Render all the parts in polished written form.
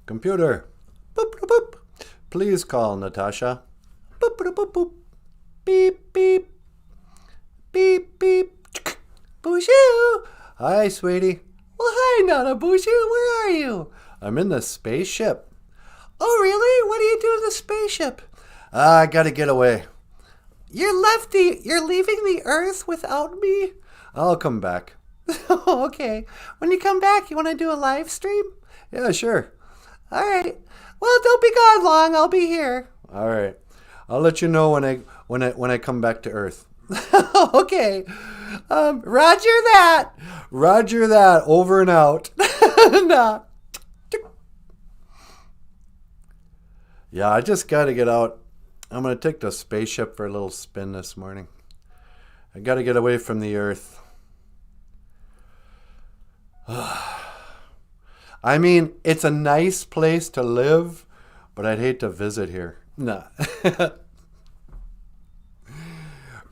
Computer. Boop, boop, boop. Please call Natasha. Boop, boop, boop, boop. Beep, beep. Beep, beep. BOOZHOO! Hi, sweetie. Well, hi, NANABOOZHOO. Where are you? I'm in the spaceship. Oh, really? What do you do in the spaceship? I gotta get away. You're leaving the Earth without me? I'll come back. Okay. When you come back, you want to do a live stream? Yeah, sure. All right. Well, don't be gone long. I'll be here. All right. I'll let you know when I come back to Earth. Okay. Roger that. Roger that. Over and out. Nah. Yeah, I just got to get out. I'm going to take the spaceship for a little spin this morning. I got to get away from the Earth. I mean, it's a nice place to live, but I'd hate to visit here. Nah.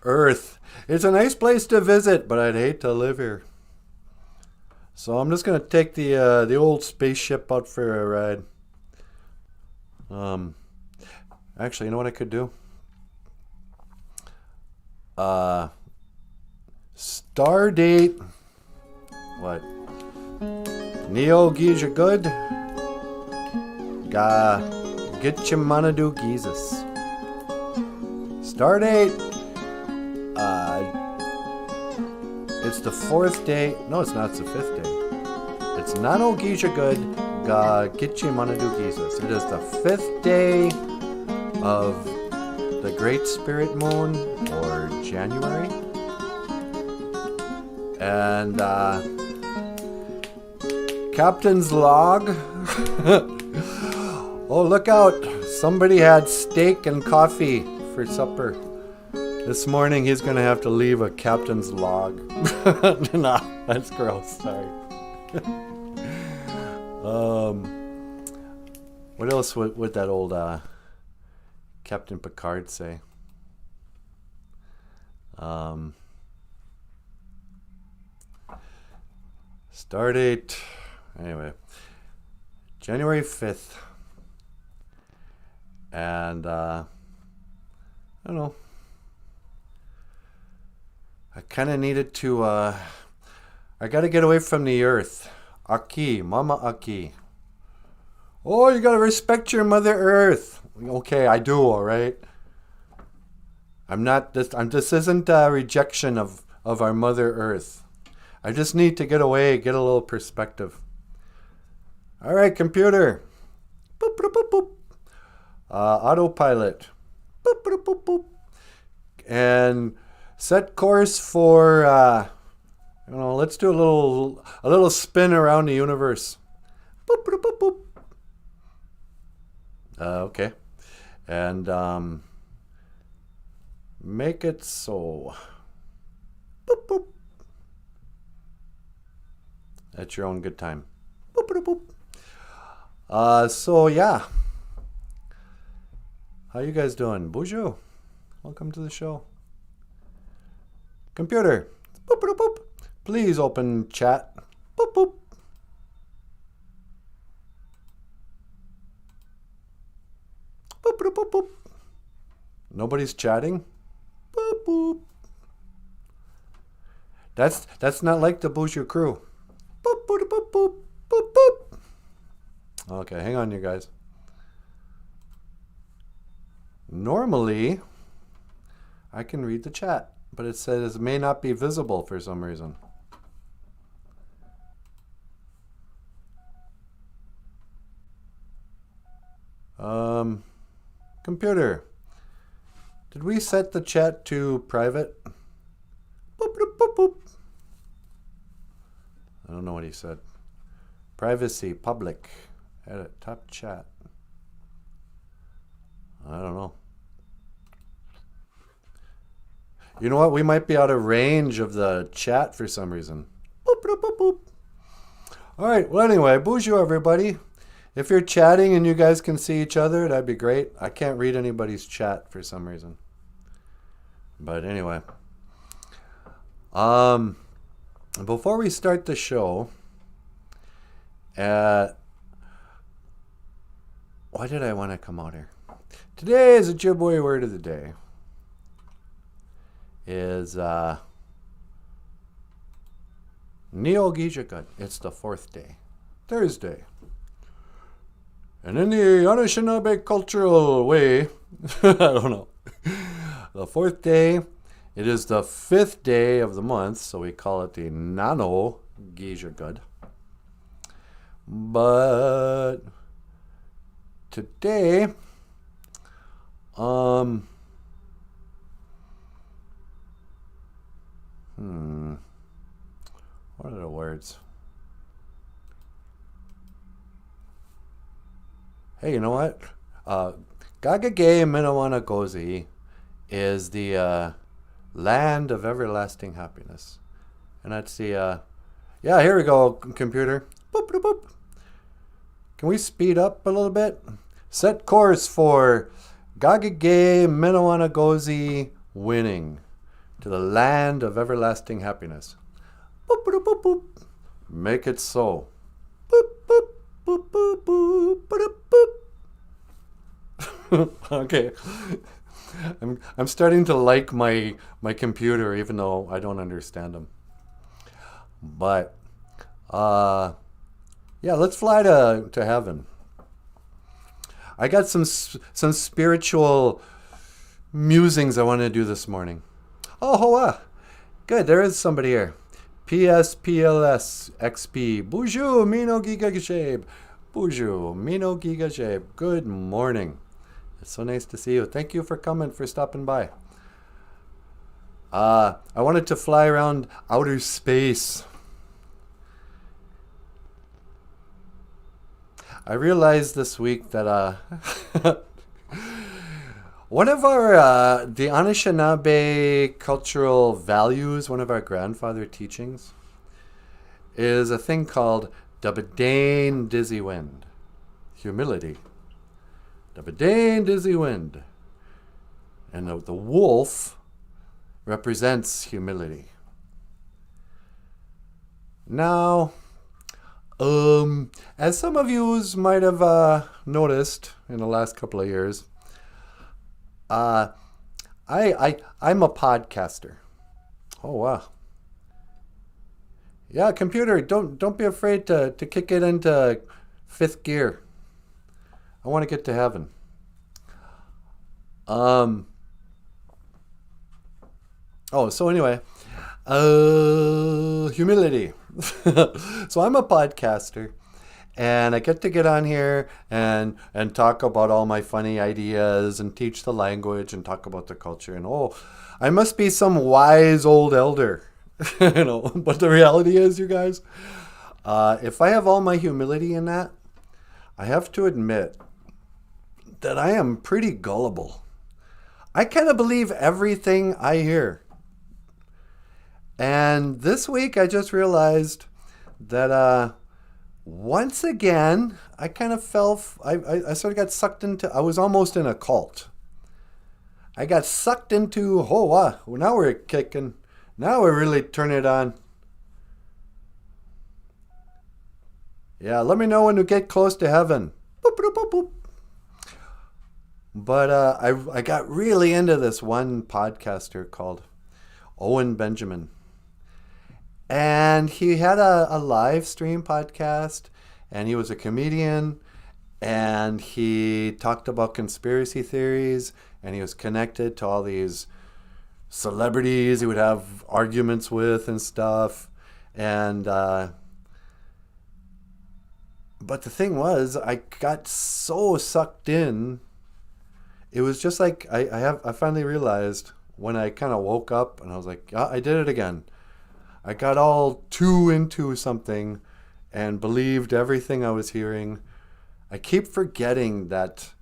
Earth. It's a nice place to visit, but I'd hate to live here. So I'm just going to take the old spaceship out for a ride. Actually, you know what I could do? Stardate. What? Neo Geeja good? Ga get your manadu Jesus. Stardate. It's the 4th day. No, it's not. It's the 5th day. It's Nano Geeja good. Ga get your manadu Jesus. It is the 5th day of the Great Spirit Moon, or January. And Captain's log. Oh, look out. Somebody had steak and coffee for supper. This morning he's going to have to leave a captain's log. Nah, that's gross. Sorry. What else would that old Captain Picard say? Stardate. Anyway, January 5th. And I don't know. I kind of needed to, I got to get away from the Earth. Aki, Mama Aki. Oh, you got to respect your Mother Earth. Okay, I do, all right. This isn't a rejection of our Mother Earth. I just need to get away, get a little perspective. All right, computer. Boop, boop, boop, boop. Autopilot. Boop, boop, boop, boop. And set course for, let's do a little spin around the universe. Boop, boop, boop, boop. Okay. And make it so. Boop, boop. At your own good time. Boop, boop, boop. So yeah. How you guys doing? BOOZHOO. Welcome to the show. Computer. Boop, boop, boop. Please open chat. Boop, boop. Boop, boop, boop, boop. Nobody's chatting. Boop, boop. That's not like the BOOZHOO crew. Boop, boop, boop, boop, boop, boop. Okay, hang on, you guys. Normally, I can read the chat, but it says it may not be visible for some reason. Computer, did we set the chat to private? Boop, boop, boop, boop. I don't know what he said. Privacy, public, edit, top chat. I don't know. You know what? We might be out of range of the chat for some reason. Boop, boop, boop, boop. All right. Well, anyway, BOOZHOO, everybody. If you're chatting and you guys can see each other, that'd be great. I can't read anybody's chat for some reason. But anyway. Before we start the show, why did I want to come out here? Today's Ojibwe word of the day is Neogijagud. It's the 4th day, Thursday. And in the Anishinaabe cultural way, I don't know, the 4th day, it is the 5th day of the month, so we call it the Nanogijagud. But today, what are the words? Hey, you know what? Gagage Minawanagozi is the land of everlasting happiness. And that's the, yeah, here we go, computer. Boop, boop, boop. Can we speed up a little bit? Set course for Gagage Minawanagozi winning to the land of everlasting happiness. Boop, boop, boop, boop. Make it so. Boop, boop, boop, boop, boop, boop, boop. Okay. I'm starting to like my computer, even though I don't understand them. But yeah, let's fly to heaven. I got some spiritual musings I want to do this morning. Oh, hoa. Good, there is somebody here. PSPLS XP. BOOZHOO Mino Gigagashab. BOOZHOO Mino Gigashab. Good morning. It's so nice to see you. Thank you for coming, for stopping by. I wanted to fly around outer space. I realized this week that one of our, the Anishinaabe cultural values, one of our grandfather teachings, is a thing called Dabadain Dizzy Wind. Humility. Dabadain Dizzy Wind. And the wolf represents humility. Now, as some of you might have noticed in the last couple of years, I'm a podcaster. Oh wow. Yeah, computer, don't be afraid to kick it into 5th gear. I want to get to heaven. Oh, so anyway, humility. So I'm a podcaster, and I get to get on here and talk about all my funny ideas and teach the language and talk about the culture. And oh, I must be some wise old elder, you know. But the reality is, you guys, if I have all my humility in that, I have to admit that I am pretty gullible. I kind of believe everything I hear. And this week I just realized that once again I kind of I sort of got sucked into, I was almost in a cult. I got sucked into, oh wow, now we're kicking, now we're really turning it on. Yeah, let me know when we get close to heaven. Boop, boop, boop, boop. But I got really into this one podcaster called Owen Benjamin. And he had a live stream podcast, and he was a comedian, and he talked about conspiracy theories, and he was connected to all these celebrities he would have arguments with and stuff. And but the thing was, I got so sucked in. It was just like I finally realized when I kind of woke up and I was like, I did it again. I got all too into something and believed everything I was hearing. I keep forgetting that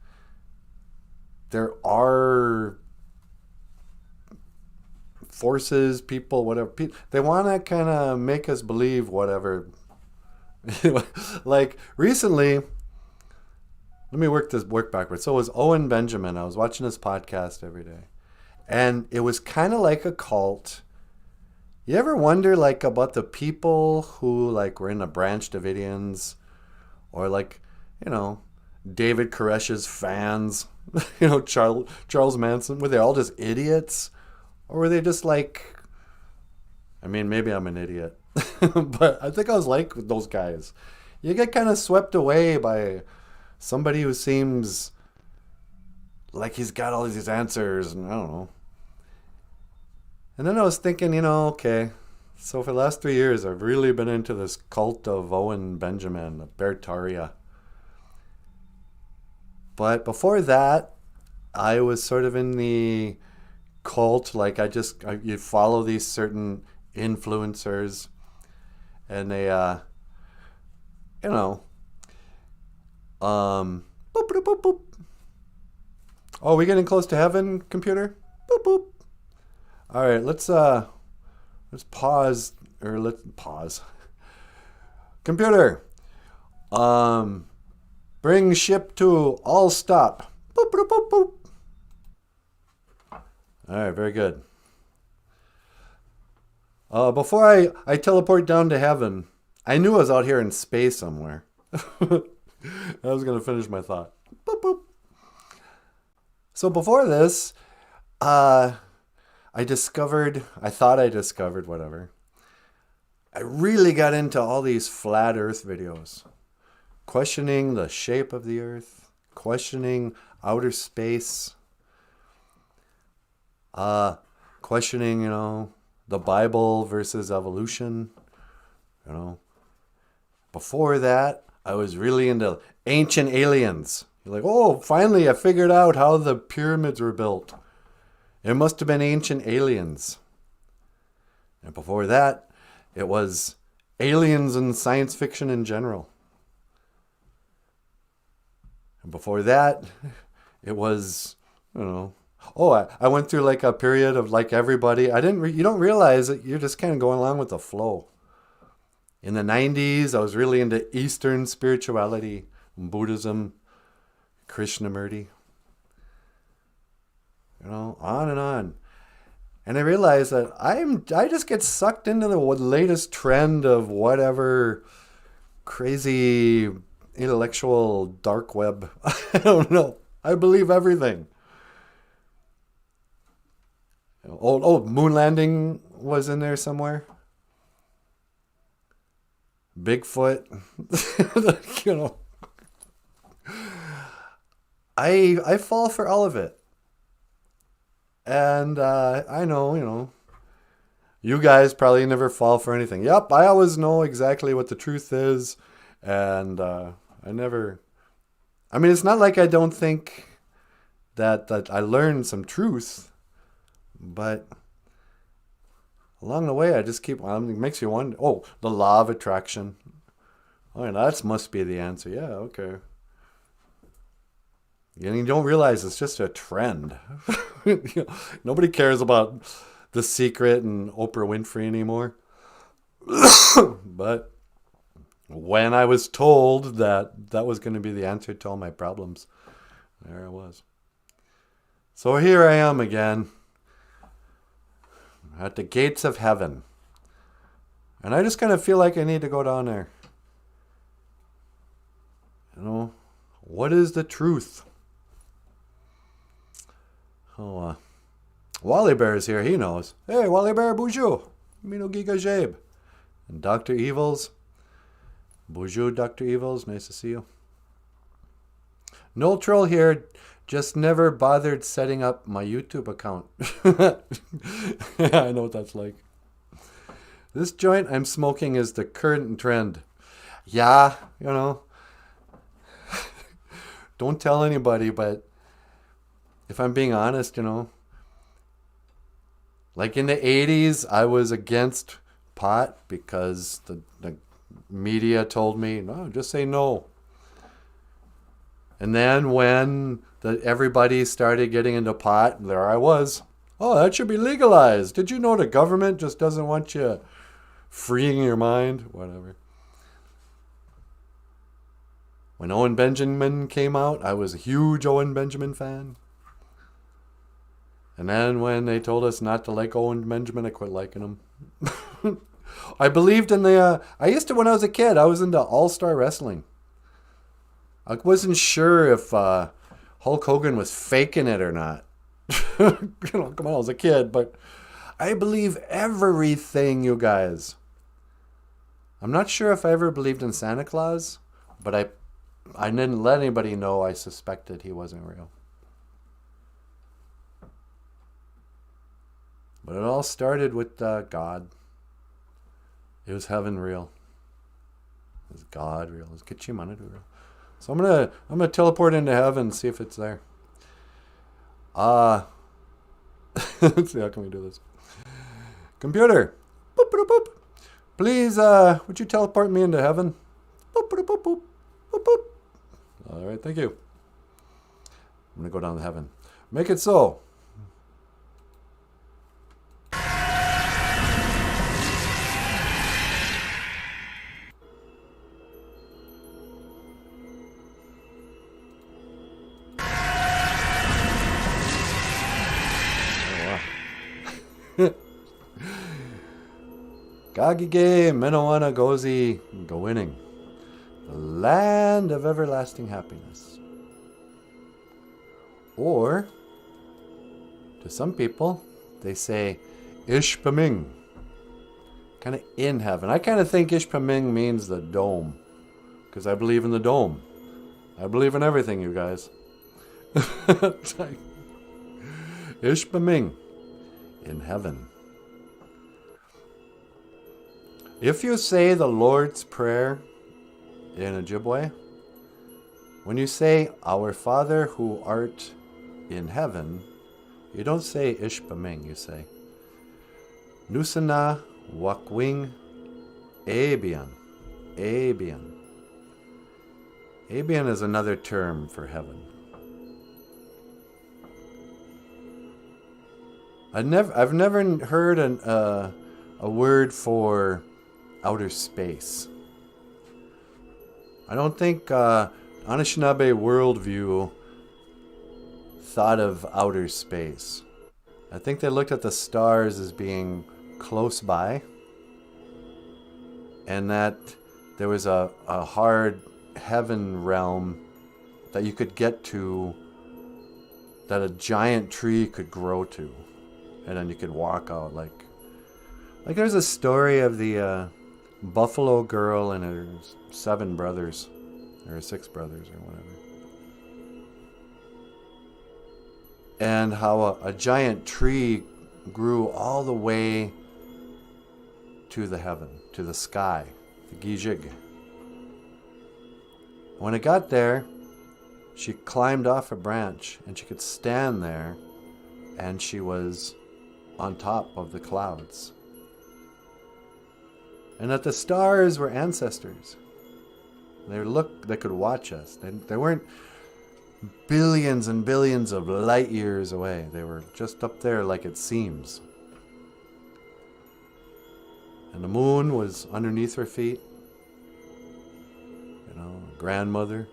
there are forces, people, whatever. They want to kind of make us believe whatever. Like recently, let me work backwards. So it was Owen Benjamin. I was watching his podcast every day. And it was kind of like a cult. You ever wonder like about the people who like were in the Branch Davidians, or like, you know, David Koresh's fans, Charles Manson, were they all just idiots? Or were they just like, I mean, maybe I'm an idiot, but I think I was like those guys. You get kind of swept away by somebody who seems like he's got all these answers, and I don't know. And then I was thinking, okay, so for the last 3 years, I've really been into this cult of Owen Benjamin, of Bertaria. But before that, I was sort of in the cult, like you follow these certain influencers, and they, boop, boop, boop, boop. Oh, we getting close to heaven, computer? Boop, boop. All right, let's pause, or let's pause. Computer, bring ship to all stop. Boop, boop, boop, boop. All right, very good. Before I teleport down to heaven, I knew I was out here in space somewhere. I was going to finish my thought. Boop, boop. So before this, I thought I discovered whatever. I really got into all these flat earth videos. Questioning the shape of the earth. Questioning outer space. Questioning, the Bible versus evolution. Before that, I was really into ancient aliens. You're like, oh, finally I figured out how the pyramids were built. It must have been ancient aliens. And before that, it was aliens and science fiction in general. And before that, it was, I went through like a period of like everybody. You don't realize that you're just kind of going along with the flow. In the 90s, I was really into Eastern spirituality, Buddhism, Krishnamurti. On and on. And I realized that I just get sucked into the latest trend of whatever crazy intellectual dark web. I don't know. I believe everything. Moon landing was in there somewhere. Bigfoot. I fall for all of it. And I know, you guys probably never fall for anything. Yep, I always know exactly what the truth is. And it's not like I don't think that I learned some truth. But along the way, I just keep, it makes you wonder. Oh, the law of attraction. Oh, and that must be the answer. Yeah, okay. And you don't realize it's just a trend. Nobody cares about The Secret and Oprah Winfrey anymore. But when I was told that was going to be the answer to all my problems, there I was. So here I am again, at the gates of heaven. And I just kind of feel like I need to go down there. What is the truth? Oh, Wally Bear is here. He knows. Hey, Wally Bear, BOOZHOO. Mino Giga Jabe. And Dr. Evils. BOOZHOO, Dr. Evils. Nice to see you. No troll here. Just never bothered setting up my YouTube account. Yeah, I know what that's like. This joint I'm smoking is the current trend. Yeah, Don't tell anybody, but if I'm being honest, like in the 80s, I was against pot because the media told me, no, just say no. And then when everybody started getting into pot, there I was. Oh, that should be legalized. Did you know the government just doesn't want you freeing your mind? Whatever. When Owen Benjamin came out, I was a huge Owen Benjamin fan. And then when they told us not to like Owen Benjamin, I quit liking him. I believed in when I was a kid, I was into all-star wrestling. I wasn't sure if Hulk Hogan was faking it or not. You know, come on, I was a kid, but I believe everything, you guys. I'm not sure if I ever believed in Santa Claus, but I didn't let anybody know I suspected he wasn't real. But it all started with God. It was heaven real. It was God real. It was Kichimanadu real. So I'm gonna teleport into heaven and see if it's there. Let's see, how can we do this? Computer, boop, boop, boop. Please, would you teleport me into heaven? Boop, boop, boop, boop, boop, boop. All right, thank you. I'm gonna go down to heaven. Make it so. Gagige Menawana Gozi Gowinning, the land of everlasting happiness. Or, to some people, they say Ishpaming, kind of in heaven. I kind of think Ishpaming means the dome, because I believe in the dome. I believe in everything, you guys. Ishpaming, in heaven. If you say the Lord's Prayer in Ojibwe, when you say, Our Father who art in heaven, you don't say Ishpaming, you say Nusana Wakwing Abian. Abian. Abian is another term for heaven. I've never heard a word for outer space. I don't think Anishinaabe worldview thought of outer space. I think they looked at the stars as being close by, and that there was a hard heaven realm that you could get to, that a giant tree could grow to, and then you could walk out like there's a story of the Buffalo Girl and her 7 brothers, or 6 brothers, or whatever. And how a giant tree grew all the way to the heaven, to the sky, the Gijig. When it got there, she climbed off a branch and she could stand there, and she was on top of the clouds. And that the stars were ancestors. They could watch us. They weren't billions and billions of light years away. They were just up there like it seems. And the moon was underneath her feet. You know, grandmother.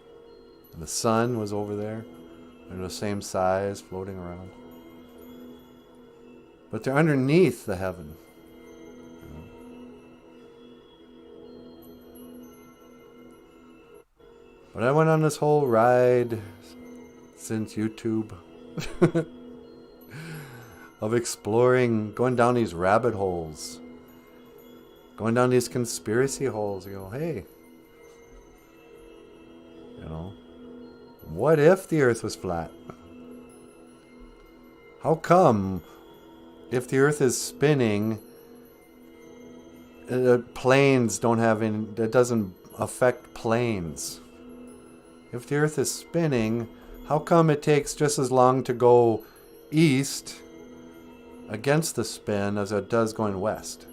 And the sun was over there. They're the same size, floating around. But they're underneath the heaven. But I went on this whole ride since YouTube of exploring, going down these rabbit holes, going down these conspiracy holes. You go, hey, you know, what if the earth was flat? How come if the earth is spinning, planes don't have any, it doesn't affect planes? If the earth is spinning, how come it takes just as long to go east against the spin as it does going west?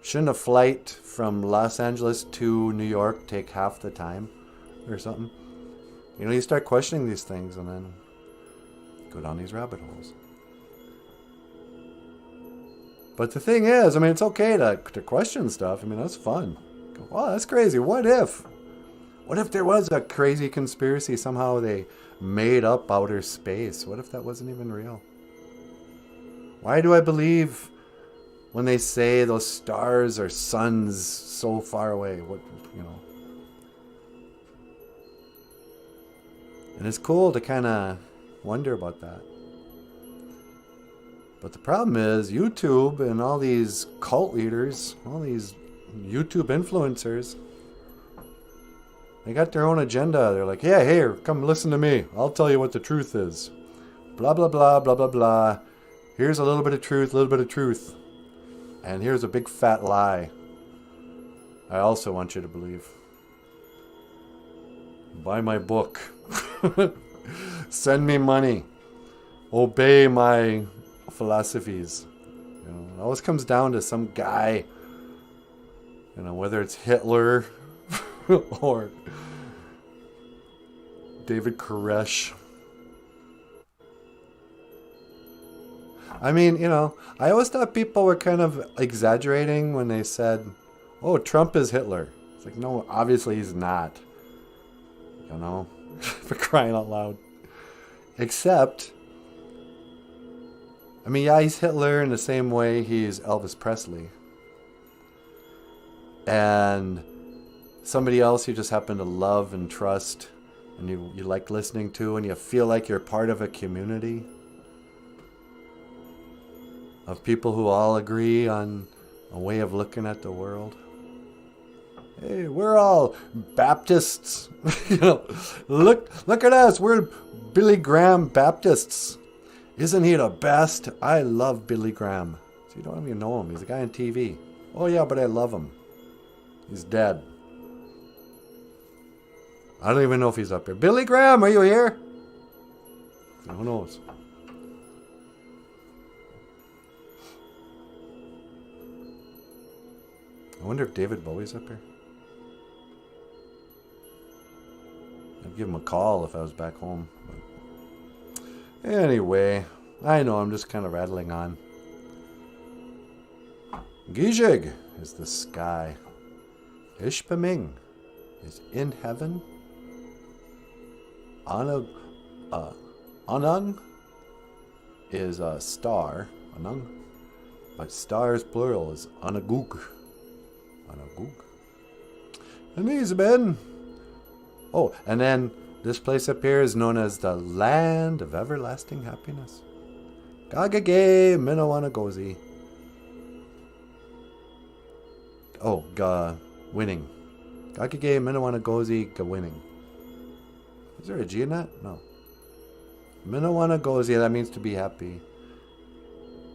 Shouldn't a flight from Los Angeles to New York take half the time or something? You know, you start questioning these things and then go down these rabbit holes. But the thing is, I mean, it's okay to question stuff. I mean, that's fun. Go, wow, that's crazy. What if? What if there was a crazy conspiracy? Somehow they made up outer space. What if that wasn't even real? Why do I believe when they say those stars are suns so far away? What, you know? And it's cool to kind of wonder about that. But the problem is YouTube and all these cult leaders, all these YouTube influencers, they got their own agenda. They're like, yeah, here, come listen to me. I'll tell you what the truth is. Blah, blah, blah, blah, blah, blah. Here's a little bit of truth, a little bit of truth. And here's a big fat lie I also want you to believe. Buy my book. Send me money. Obey my philosophies. You know, it always comes down to some guy. You know, whether it's Hitler or David Koresh. I mean, you know, I always thought people were kind of exaggerating when they said, oh, Trump is Hitler. It's like, no, obviously he's not. You know, for crying out loud. Except, I mean, yeah, he's Hitler in the same way he's Elvis Presley. And somebody else you just happen to love and trust and you like listening to, and you feel like you're part of a community of people who all agree on a way of looking at the world. Hey, we're all Baptists. You know, look at us. We're Billy Graham Baptists. Isn't he the best? I love Billy Graham. So you don't even know him. He's a guy on TV. Oh yeah, but I love him. He's dead. I don't even know if he's up here. Billy Graham, are you here? Who knows? I wonder if David Bowie's up here. I'd give him a call if I was back home. But anyway, I know I'm just kind of rattling on. Gijig is the sky. Ishpeming is in heaven. Anung is a star. Anung. But stars plural is Anagug. Anagug. And these men. Oh, and then this place up here is known as the land of everlasting happiness. Gagage Minawanagozi. Oh, winning. Gagage Minawanagozi winning. Is there a G in that? No. Minawanagozi, that means to be happy.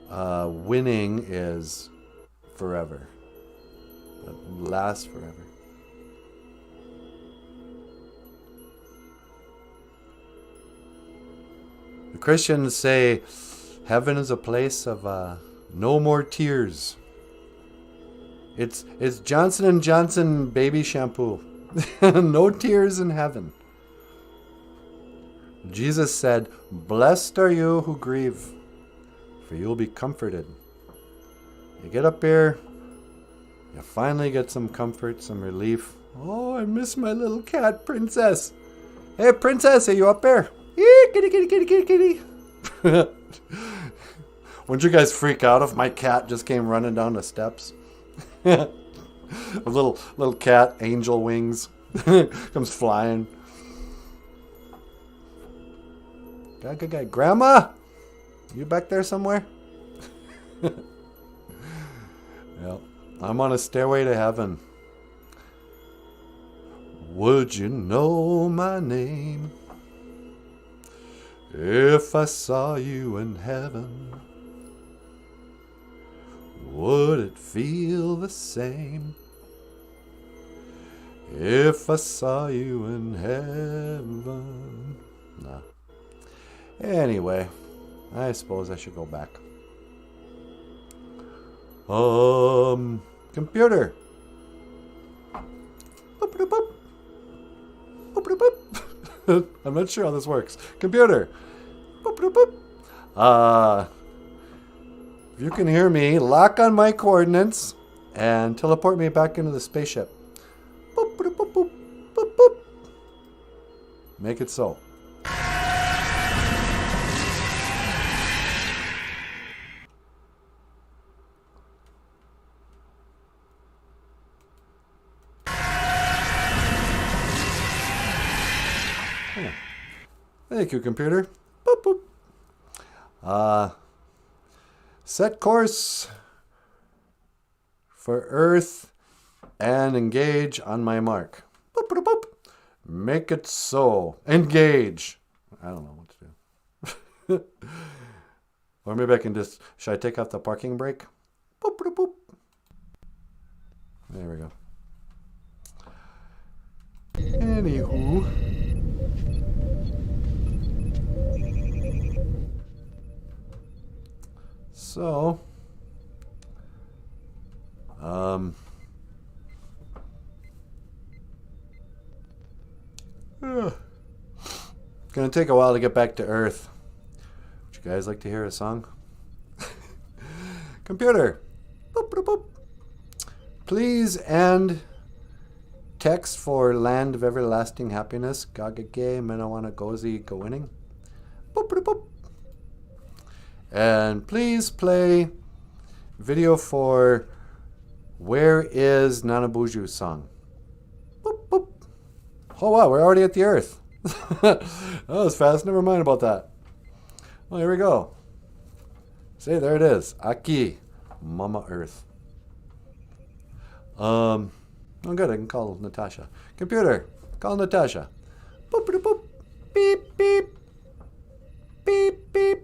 Winning is forever. That lasts forever. The Christians say heaven is a place of no more tears. It's Johnson & Johnson baby shampoo. No tears in heaven. Jesus said, blessed are you who grieve, for you'll be comforted. You get up here, you finally get some comfort, some relief. Oh, I miss my little cat, Princess. Hey, Princess, are you up there? Kitty, kitty, kitty, kitty, kitty. Wouldn't you guys freak out if my cat just came running down the steps? A little cat, angel wings, comes flying. Grandma, you back there somewhere? Yep, I'm on a stairway to heaven. Would you know my name if I saw you in heaven? Would it feel the same if I saw you in heaven? Nah. Anyway, I suppose I should go back. Computer. Boop, boop, boop. Boop, boop, boop. I'm not sure how this works. Computer. Boop, boop, boop. If you can hear me, lock on my coordinates and teleport me back into the spaceship. Boop, boop, boop, boop, boop, boop. Make it so. Thank you, computer. Boop, boop. Set course for Earth and engage on my mark. Boop, boop, boop. Make it so. Engage. I don't know what to do. Or maybe I can just... Should I take off the parking brake? Boop, boop, boop. There we go. Anywho. So. Gonna take a while to get back to Earth. Would you guys like to hear a song? Computer. Boop, boop, boop. Please end text for Land of Everlasting Happiness. Gagage Menawana Gozi go winning. Boop, boop, boop. And please play video for Where is NanaBOOZHOO song. Boop, boop. Oh wow, we're already at the Earth. That was fast. Never mind about that. Well, here we go. See, there it is. Aki, Mama Earth. Oh good, I can call Natasha. Computer, call Natasha. Boop, boop, boop. Beep, beep. Beep, beep.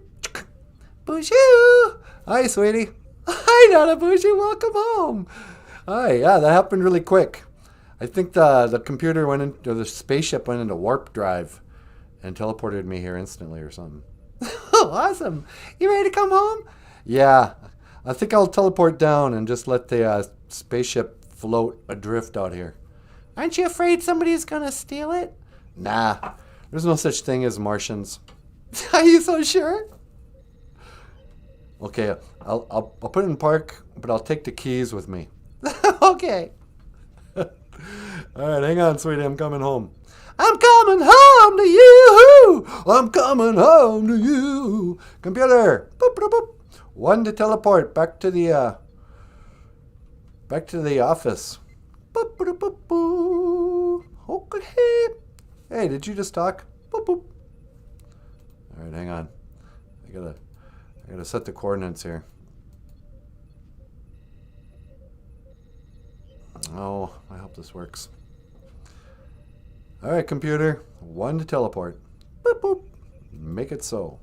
BOOZHOO! Hi, sweetie. Hi, NanaBOOZHOO. Welcome home. Hi, yeah, that happened really quick. I think the computer went into, or the spaceship went into warp drive and teleported me here instantly or something. Oh, awesome. You ready to come home? Yeah, I think I'll teleport down and just let the spaceship float adrift out here. Aren't you afraid somebody's gonna steal it? Nah, there's no such thing as Martians. Are you so sure? Okay, I'll put it in park, but I'll take the keys with me. Okay. All right, hang on, sweetie. I'm coming home. I'm coming home to you. I'm coming home to you. Computer. Boop, boop, boop. 1 to teleport back to the office. Boop, boop, boop, boop. Okay. Hey, did you just talk? Boop, boop. All right, hang on. I gotta set the coordinates here. Oh, I hope this works. All right, computer. 1 to teleport. Boop, boop. Make it so.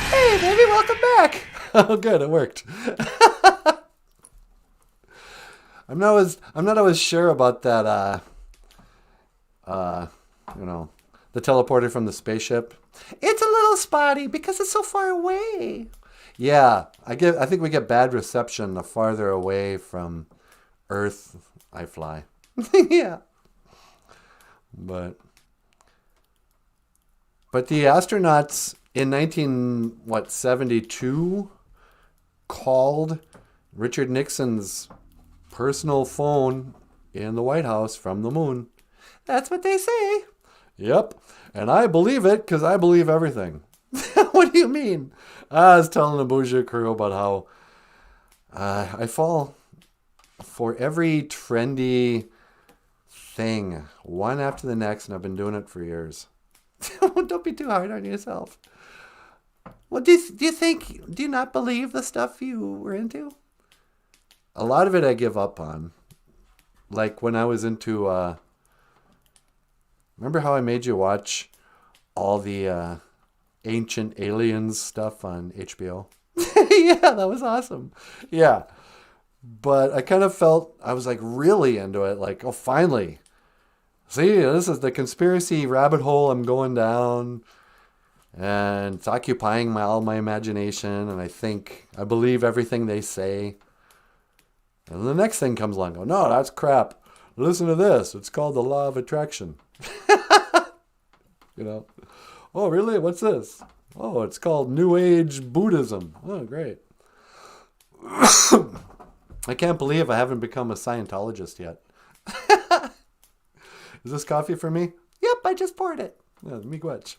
Hey, baby, welcome back. Oh, good, it worked. I'm not always sure about that. You know, the teleporter from the spaceship. It's a little spotty because it's so far away. Yeah, I think we get bad reception the farther away from Earth I fly. Yeah. But the astronauts in 1972 called Richard Nixon's personal phone in the White House from the moon. That's what they say. Yep. And I believe it because I believe everything. What do you mean? I was telling the BOOZHOO crew about how I fall for every trendy thing, one after the next, and I've been doing it for years. Don't be too hard on yourself. Well, do you not believe the stuff you were into? A lot of it I give up on. Like when I was into, remember how I made you watch all the Ancient Aliens stuff on HBO? Yeah, that was awesome. Yeah. But I kind of felt, I was like really into it. Like, oh, finally. See, this is the conspiracy rabbit hole I'm going down. And it's occupying all my imagination. And I believe everything they say. And then the next thing comes along. Oh, no, that's crap. Listen to this. It's called the law of attraction. You know. Oh, really? What's this? Oh, it's called New Age Buddhism. Oh, great. I can't believe I haven't become a Scientologist yet. Is this coffee for me? Yep, I just poured it. Yeah, miigwech.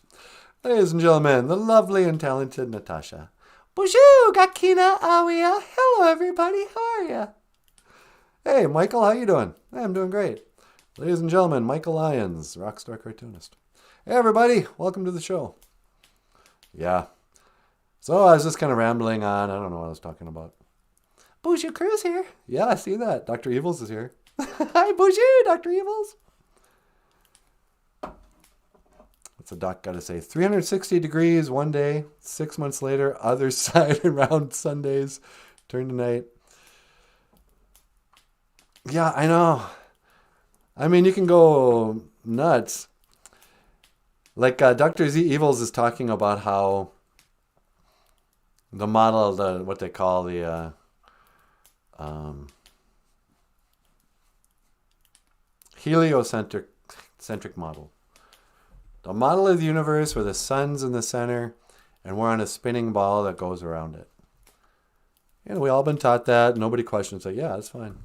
Ladies and gentlemen, the lovely and talented Natasha. Bonjour, Gakina, Awia. Hello, everybody. How are you? Hey, Michael, how you doing? Hey, I'm doing great. Ladies and gentlemen, Michael Lyons, rockstar cartoonist. Hey, everybody. Welcome to the show. Yeah. So I was just kind of rambling on. I don't know what I was talking about. Bonjour Crew's here. Yeah, I see that. Dr. Evils is here. Hi, bonjour, Dr. Evils. What's the doc got to say? 360 degrees one day, 6 months later, other side around Sundays, turn to night. Yeah, I know. I mean, you can go nuts. Like Dr. Z Evils is talking about how the model, what they call the heliocentric model. The model of the universe where the sun's in the center and we're on a spinning ball that goes around it. You know, we all been taught that. Nobody questions it. Yeah, that's fine.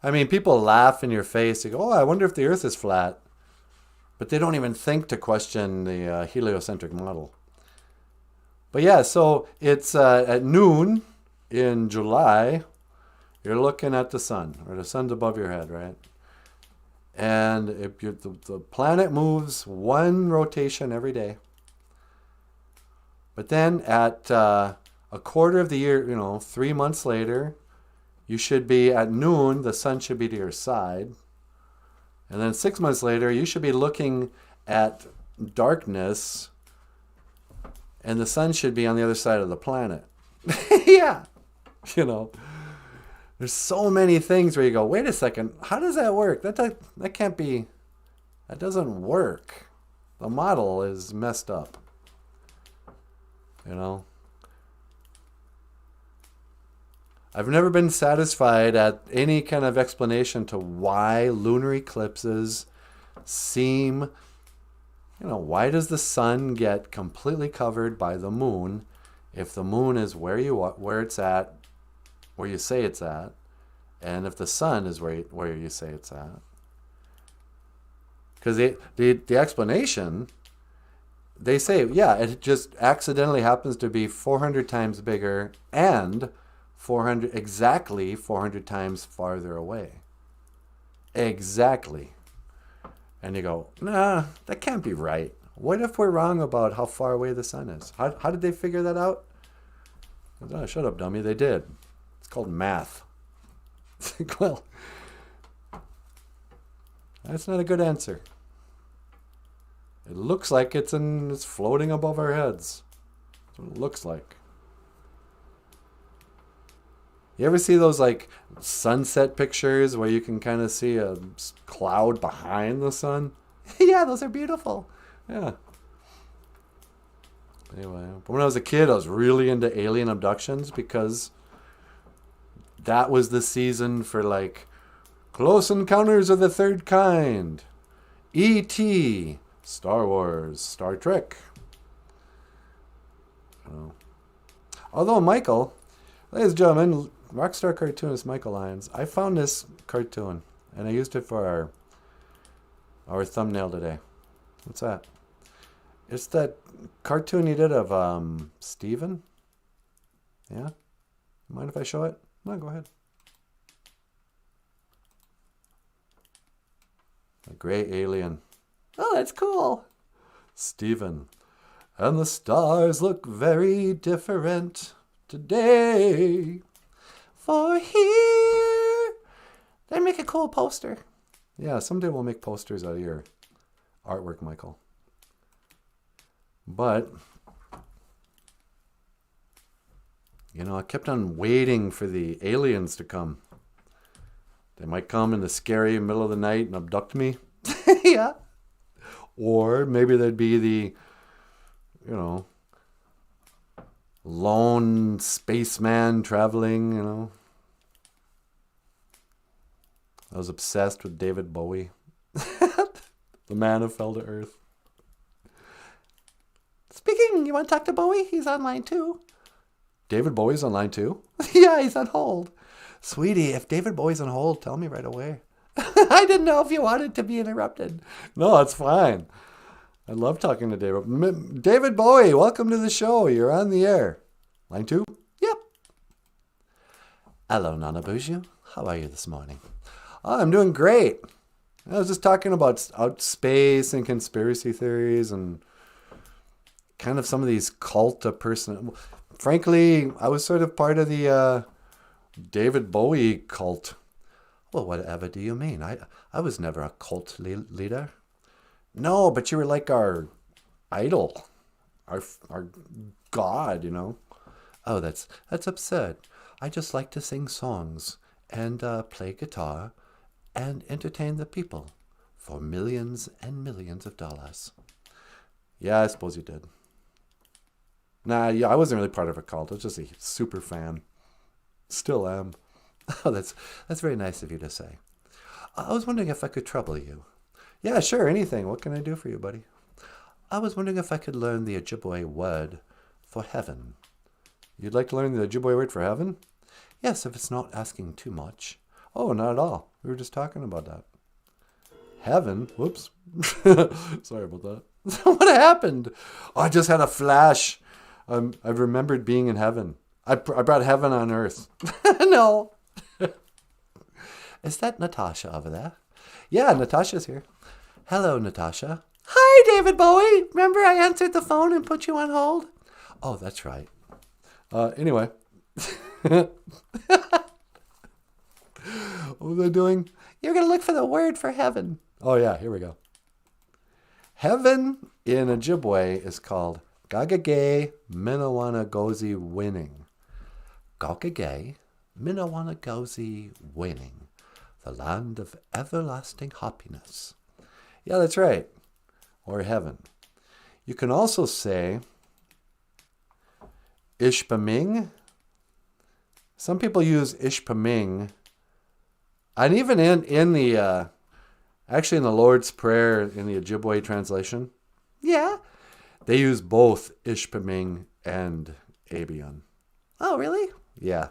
I mean, people laugh in your face. They go, oh, I wonder if the earth is flat. But they don't even think to question the heliocentric model. But yeah, so it's at noon in July. You're looking at the sun, or the sun's above your head, right? And if the planet moves one rotation every day. But then at a quarter of the year, 3 months later, you should be at noon, the sun should be to your side. And then 6 months later, you should be looking at darkness, and the sun should be on the other side of the planet. Yeah. There's so many things where you go, wait a second, how does that work? That can't be, that doesn't work. The model is messed up. I've never been satisfied at any kind of explanation to why lunar eclipses seem, why does the sun get completely covered by the moon if the moon is where it's at, where you say it's at, and if the sun is where you say it's at? Because the explanation, they say, yeah, it just accidentally happens to be 400 times bigger and 400 times farther away. Exactly. And you go, nah, that can't be right. What if we're wrong about how far away the sun is? How did they figure that out? Oh, shut up, dummy. They did. It's called math. Well, that's not a good answer. It looks like it's floating above our heads. That's what it looks like. You ever see those like sunset pictures where you can kind of see a cloud behind the sun? Yeah, those are beautiful. Yeah. Anyway, but when I was a kid, I was really into alien abductions because that was the season for like Close Encounters of the Third Kind, E.T., Star Wars, Star Trek. Although Michael, ladies and gentlemen, rockstar cartoonist Michael Lyons, I found this cartoon and I used it for our thumbnail today. What's that? It's that cartoon you did of Steven. Yeah? Mind if I show it? No, go ahead. A gray alien. Oh, that's cool. Steven. And the stars look very different today. For here. They make a cool poster. Yeah, someday we'll make posters out of your artwork, Michael. But, I kept on waiting for the aliens to come. They might come in the scary middle of the night and abduct me. Yeah. Or maybe there'd be the, lone spaceman traveling, I was obsessed with David Bowie. The man who fell to earth. Speaking, you want to talk to Bowie? He's online too. David Bowie's online too? Yeah, he's on hold. Sweetie, if David Bowie's on hold, tell me right away. I didn't know if you wanted to be interrupted. No, it's fine. I love talking to David. David Bowie, welcome to the show. You're on the air. Line 2? Yep. Hello, Nanaboozhoo. How are you this morning? Oh, I'm doing great. I was just talking about out space and conspiracy theories and kind of some of these cult of person. Frankly, I was sort of part of the David Bowie cult. Well, whatever do you mean? I was never a cult leader. No, but you were like our idol, our god, you know. Oh, that's absurd. I just like to sing songs and play guitar and entertain the people for millions and millions of dollars. Yeah, I suppose you did. Nah, yeah, I wasn't really part of a cult. I was just a super fan. Still am. Oh, that's very nice of you to say. I was wondering if I could trouble you. Yeah, sure, anything. What can I do for you, buddy? I was wondering if I could learn the Ojibwe word for heaven. You'd like to learn the Ojibwe word for heaven? Yes, if it's not asking too much. Oh, not at all. We were just talking about that. Heaven? Whoops. Sorry about that. What happened? Oh, I just had a flash. I remembered being in heaven. I brought heaven on earth. No. Is that Natasha over there? Yeah, Natasha's here. Hello, Natasha. Hi, David Bowie. Remember I answered the phone and put you on hold? Oh, that's right. Anyway. What was I doing? You're going to look for the word for heaven. Oh, yeah, here we go. Heaven in Ojibwe is called Gagage Minawanagozi winning. Gagage Minawanagozi winning. The land of everlasting happiness. Yeah, that's right. Or heaven. You can also say Ishpaming. Some people use Ishpaming. And even in the, actually in the Lord's Prayer in the Ojibwe translation, yeah, they use both Ishpaming and Abion. Oh, really? Yeah.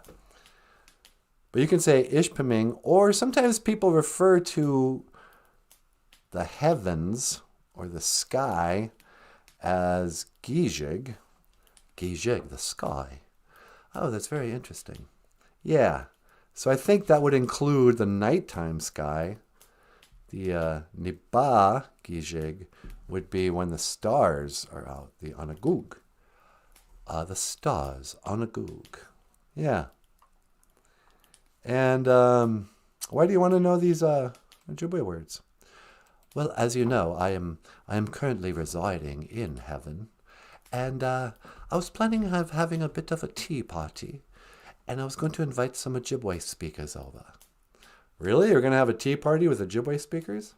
But you can say Ishpaming, or sometimes people refer to the heavens or the sky as Gijig. Gijig, the sky. Oh, that's very interesting. Yeah. So I think that would include the nighttime sky. The Niba Gijig would be when the stars are out, the Anagug. The stars, Anagug. Yeah. And why do you want to know these Ojibwe words? Well, as you know, I am currently residing in heaven, and I was planning on having a bit of a tea party, and I was going to invite some Ojibwe speakers over. Really? You're going to have a tea party with Ojibwe speakers?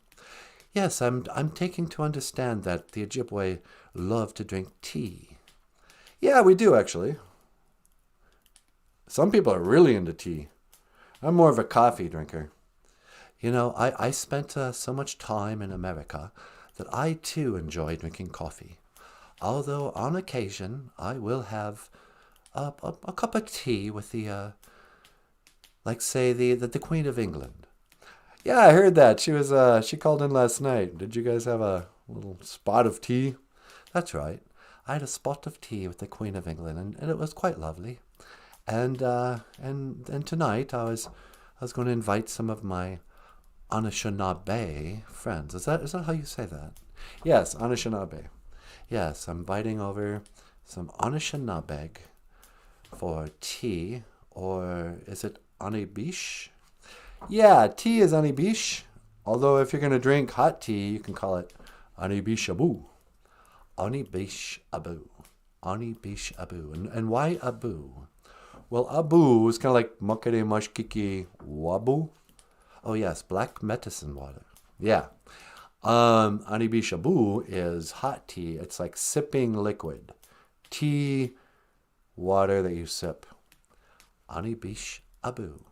Yes, I'm taking to understand that the Ojibwe love to drink tea. Yeah, we do, actually. Some people are really into tea. I'm more of a coffee drinker. You know, I spent so much time in America that I too enjoy drinking coffee. Although on occasion I will have a cup of tea with the, like say the Queen of England. Yeah, I heard that. She called in last night. Did you guys have a little spot of tea? That's right. I had a spot of tea with the Queen of England, and it was quite lovely. And tonight I was going to invite some of my Anishinaabe friends. Is that how you say that? Yes, Anishinaabe. Yes, I'm inviting over some Anishinaabe for tea, or is it Anibish? Yeah, tea is Anibish. Although if you're going to drink hot tea, you can call it Anibish Abu. Anibish Abu. Anibish Abu. And why Abu? Well, Abu is kind of like Makere Mashkiki Wabu. Oh, yes, black medicine water. Yeah. Anibish Abu is hot tea. It's like sipping liquid. Tea, water that you sip. Anibish Abu.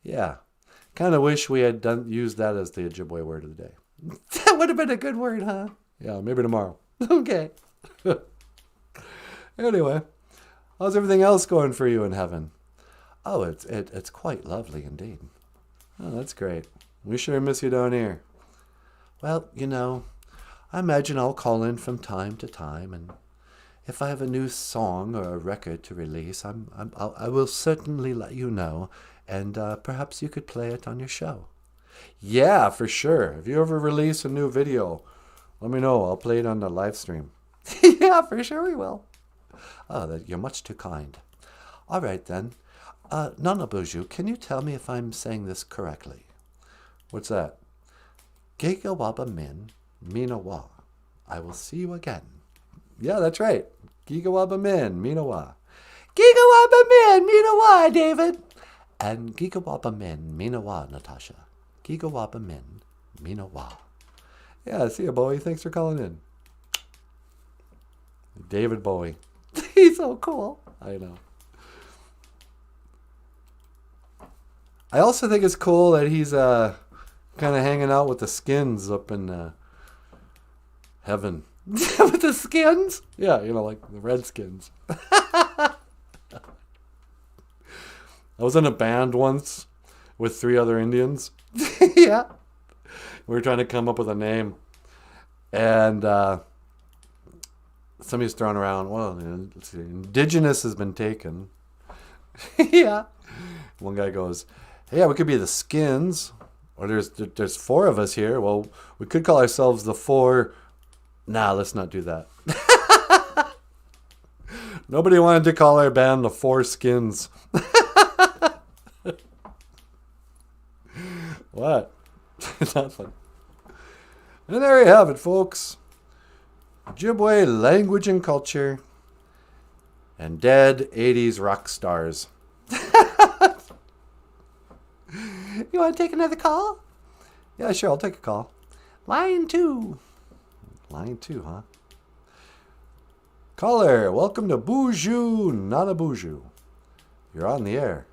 Yeah. Kind of wish we had used that as the Ojibwe word of the day. That would have been a good word, huh? Yeah, maybe tomorrow. Okay. Anyway. How's everything else going for you in heaven? Oh, it's quite lovely indeed. Oh, that's great. We sure miss you down here. Well, you know, I imagine I'll call in from time to time, and if I have a new song or a record to release, I will certainly let you know, and perhaps you could play it on your show. Yeah, for sure. If you ever release a new video, let me know. I'll play it on the live stream. Yeah, for sure we will. Oh, you're much too kind. All right, then. NanaBOOZHOO, can you tell me if I'm saying this correctly? What's that? Gigawaba min, minawa. I will see you again. Yeah, that's right. Gigawaba min, minawa. Gigawaba min, minawa, David. And Gigawaba min, minawa, Natasha. Gigawaba min, minawa. Yeah, see you, Bowie. Thanks for calling in. David Bowie. He's so cool. I know. I also think it's cool that he's kind of hanging out with the skins up in heaven. With the skins? Yeah, like the Redskins. I was in a band once with 3 other Indians. Yeah. We were trying to come up with a name. And somebody's throwing around, well, let's see, indigenous has been taken. Yeah. One guy goes, yeah, we could be the Skins. Or there's 4 of us here. Well, we could call ourselves the 4. Nah, let's not do that. Nobody wanted to call our band the 4 Skins. What? Nothing. And there you have it, folks. Ojibwe language and culture. And dead 80s rock stars. You want to take another call? Yeah, sure, I'll take a call. Line 2. Line 2, huh? Caller, welcome to BOOZHOO NANABOOZHOO. You're on the air.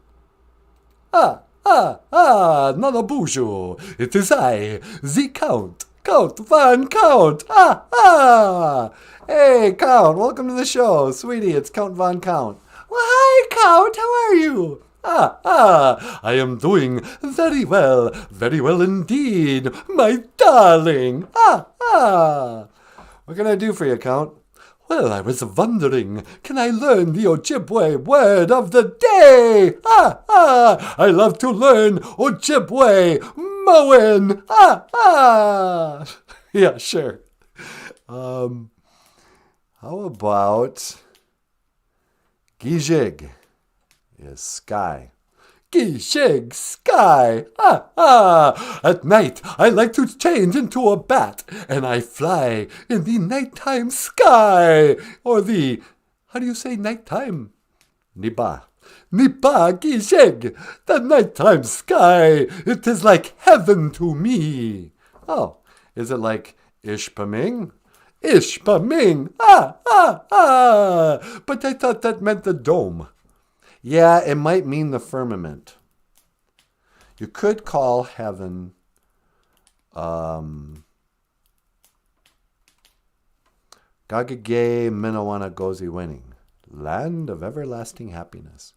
NANABOOZHOO. It is I, the Count. Count Von Count. Hey, Count, welcome to the show. Sweetie, it's Count Von Count. Well, hi, Count, how are you? I am doing very well indeed, my darling. What can I do for you, Count? Well, I was wondering, can I learn the Ojibwe word of the day? I love to learn Ojibwe mowing. Yeah, sure. How about Gijig is sky. Gijig, sky. At night, I like to change into a bat, and I fly in the nighttime sky. Or the, how do you say nighttime? Niba. Niba Gijig, the nighttime sky. It is like heaven to me. Oh, is it like Ishpaming? Ishpaming. But I thought that meant the dome. Yeah, it might mean the firmament. You could call heaven Gagage Minawana Gozi winning. Land of everlasting happiness.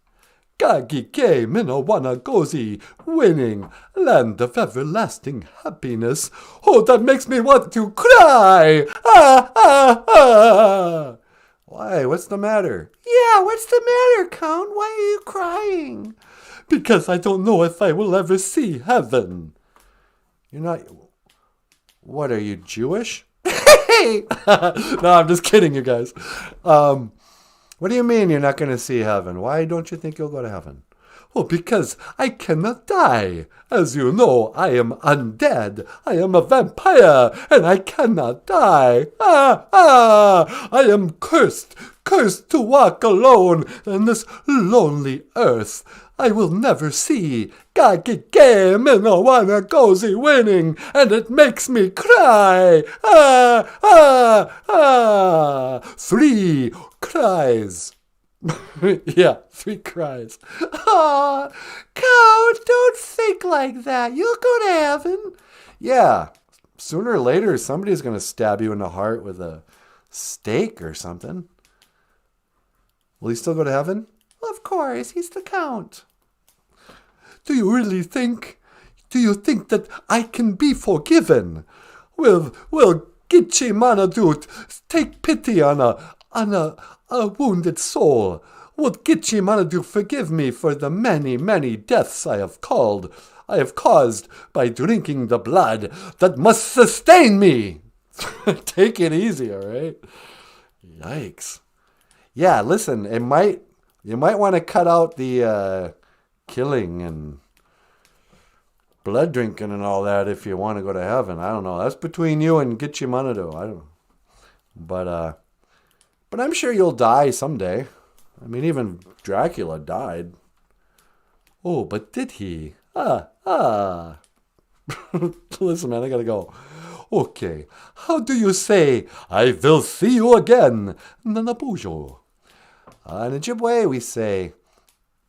Gagige Minawana Gozi winning. Land of everlasting happiness. Oh, that makes me want to cry. Why? What's the matter? Yeah, what's the matter, Count? Why are you crying? Because I don't know if I will ever see heaven. You're not... What, are you Jewish? Hey! No, I'm just kidding, you guys. What do you mean you're not going to see heaven? Why don't you think you'll go to heaven? Well, because I cannot die. As you know, I am undead. I am a vampire, and I cannot die. I am cursed to walk alone on this lonely earth. I will never see Gagige Minawana Gozi winning, and it makes me cry. 3 cries. Yeah, 3 cries. Count, don't think like that. You'll go to heaven. Yeah, sooner or later, somebody's going to stab you in the heart with a stake or something. Will he still go to heaven? Well, of course, he's the Count. Do you think that I can be forgiven? Well, Gitchi Manadut, take pity on a wounded soul. Would Gitchi Manadut forgive me for the many, many deaths I have caused by drinking the blood that must sustain me. Take it easy, all right? Yikes. Yeah, listen, you might want to cut out the killing and blood drinking and all that if you want to go to heaven. I don't know. That's between you and Gitchi Manado. I don't know. But I'm sure you'll die someday. I mean, even Dracula died. Oh, but did he? Listen, man, I gotta go. Okay, how do you say, I will see you again, Nanaboozhoo? In Ojibwe, we say,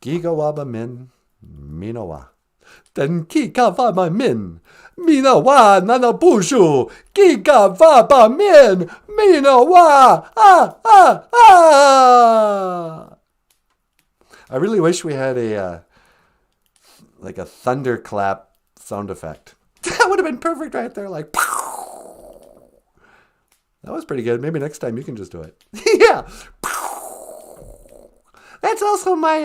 Gigawaba min, minawa. Then Gigawaba min, minawa, Nanaboozhoo, Gigawaba min, minawa, I really wish we had a thunderclap sound effect. That would have been perfect right there, like, pow! That was pretty good. Maybe next time you can just do it. Yeah. That's also my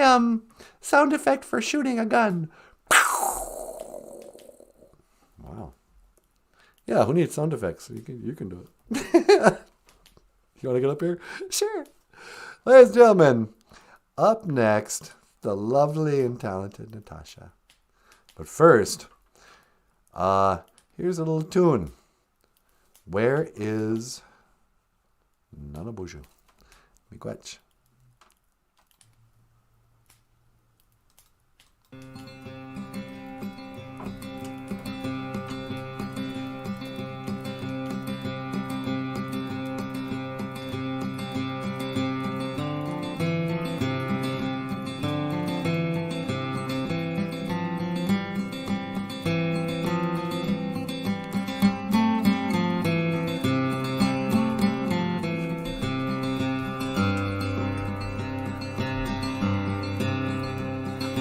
sound effect for shooting a gun. Wow. Yeah, who needs sound effects? You can do it. You want to get up here? Sure. Ladies and gentlemen, up next, the lovely and talented Natasha. But first, here's a little tune. Where is Nanaboozhoo? Miigwech.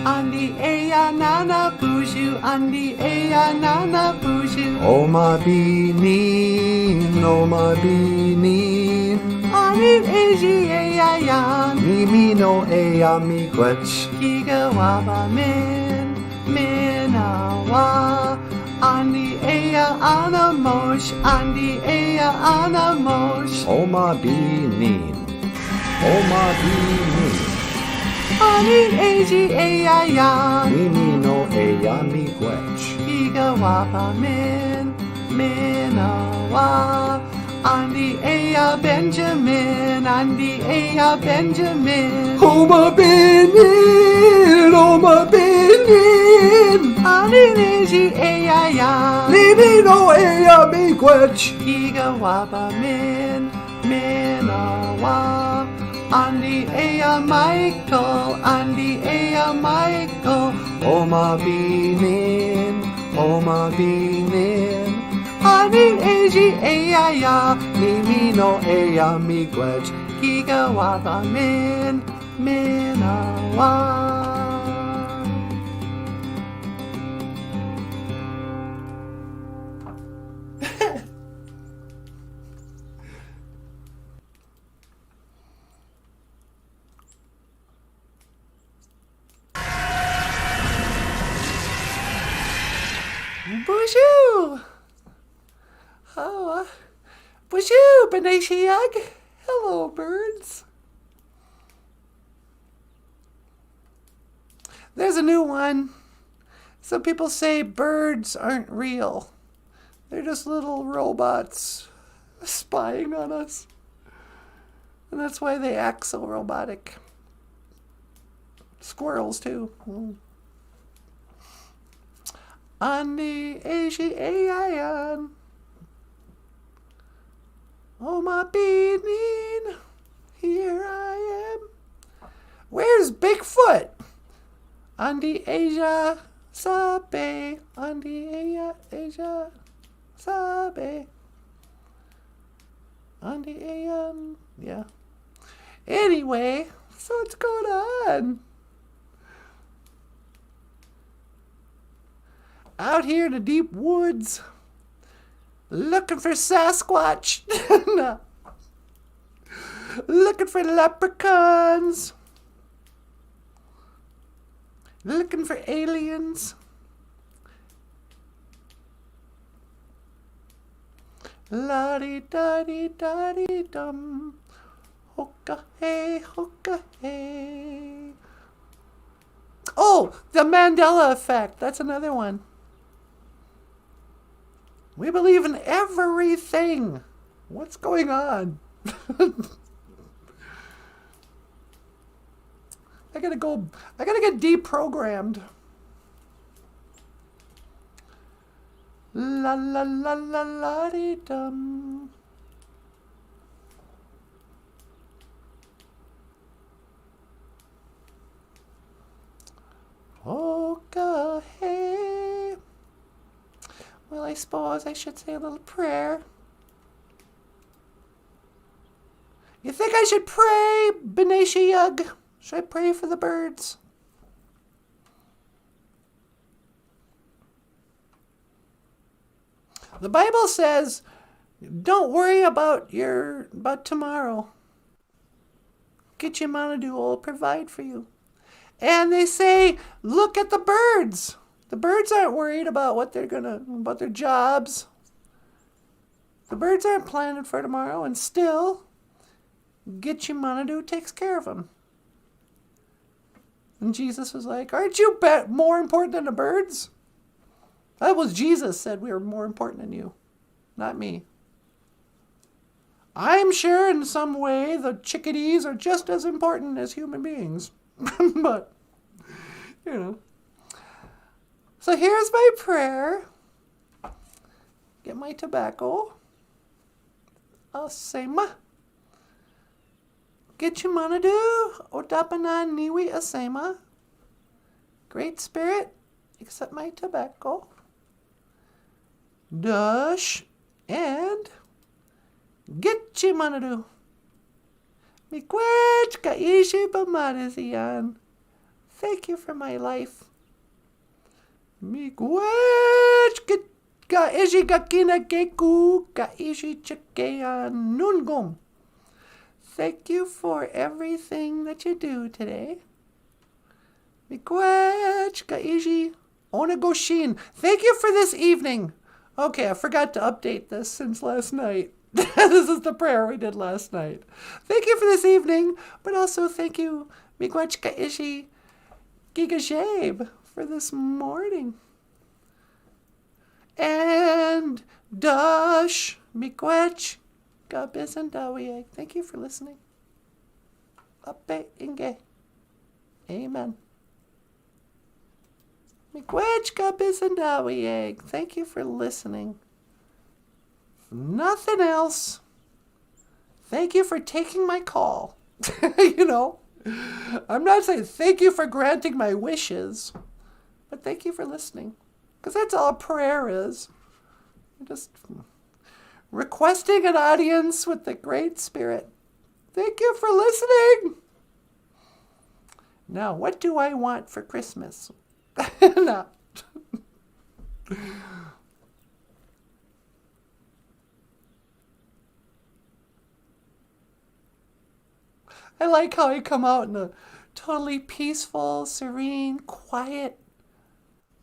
Andi eya Nanaboozhoo, andi eya Nanaboozhoo. Oh my beanie, oh my beanie. Anin eji eya yan, Mimi no eya miigwech. Gigawaba min, minawa. Andi eya anamosh, andi eya anamosh. Oh my beanie, oh my beanie. Anin eji eya yan, Mimi no eya miigwech. Gigawaba min, minawa. Andi eya Benjamin, andi eya Benjamin. Oh my beanie, oh my beanie. Anin eji eya yan, Mimi no eya miigwech. Gigawaba min, minawa. Andi eya Michael, andi eya Michael. Oh my beanie, oh my beanie. Anin eji eya ya, Mimi no eya miigwech. Gigawaba min, minawa. Boozhoo! Oh, Boozhoo, Benashiag. Hello, birds. There's a new one. Some people say birds aren't real. They're just little robots spying on us. And that's why they act so robotic. Squirrels, too. Andi eji eyan. Oh my beanie, here I am. Where's Bigfoot? Andi Asia Sabe, Andi Asia Sabe, Andi Ayan. Yeah. Anyway, so what's going on? Out here in the deep woods, Looking for Sasquatch. No. Looking for leprechauns. Looking for aliens. La-di-da-di-da-di-dum. Hookah hey, hookah hey. Oh, the Mandela effect. That's another one. We believe in everything. What's going on? I gotta get deprogrammed. La la la la la dee dum. Okay. Well, I suppose I should say a little prayer. You think I should pray, Benesha Yug? Should I pray for the birds? The Bible says, don't worry about tomorrow. Get your Manadu will provide for you. And they say, look at the birds. The birds aren't worried about about their jobs. The birds aren't planning for tomorrow, and still, Get your Manadu takes care of them. And Jesus was like, aren't you more important than the birds? That was Jesus said we were more important than you, not me. I'm sure in some way the chickadees are just as important as human beings. But, you know. So here's my prayer. Get my tobacco. I'll say ma. Get your Manadu. Otapana niwi asema. Great Spirit, accept my tobacco. Dush. And get your Manadu. Miigwech kaishi bamarizian. Thank you for my life. Miigwech kaishi gakina geku kaishi chikean nungum. Thank you for everything that you do today. Miigwech kaishi onagoshin. Thank you for this evening. Okay, I forgot to update this since last night. This is the prayer we did last night. Thank you for this evening, but also thank you, Miigwech kaishi gigashabe, for this morning. And Dush, Miigwech, Gabisandawiye. Thank you for listening. Ape Inge. Amen. Miigwech Gabisandawiye. Thank you for listening. Nothing else. Thank you for taking my call. You know, I'm not saying thank you for granting my wishes, but thank you for listening. Because that's all prayer is. Just requesting an audience with the Great Spirit. Thank you for listening. Now, what do I want for Christmas? No. I like how I come out in a totally peaceful, serene, quiet,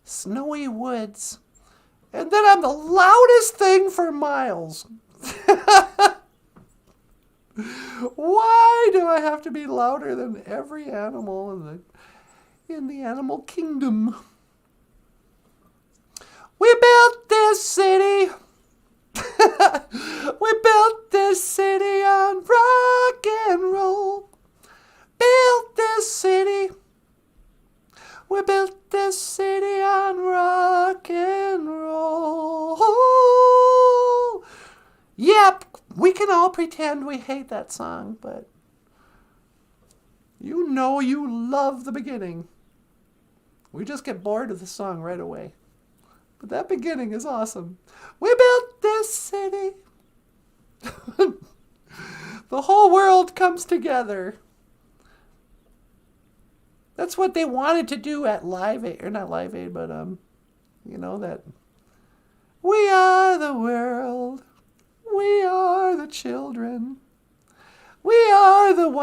snowy woods. And then I'm the loudest thing for miles. Why do I have to be louder than every animal in the animal kingdom? We built this city. We built this city on rock and roll. Built this city. We built this city on rock and roll. Yep, we can all pretend we hate that song, but you know you love the beginning. We just get bored of the song right away. But that beginning is awesome. We built this city. The whole world comes together. That's what they wanted to do at Live Aid, or not Live Aid, but you know that. We are the world.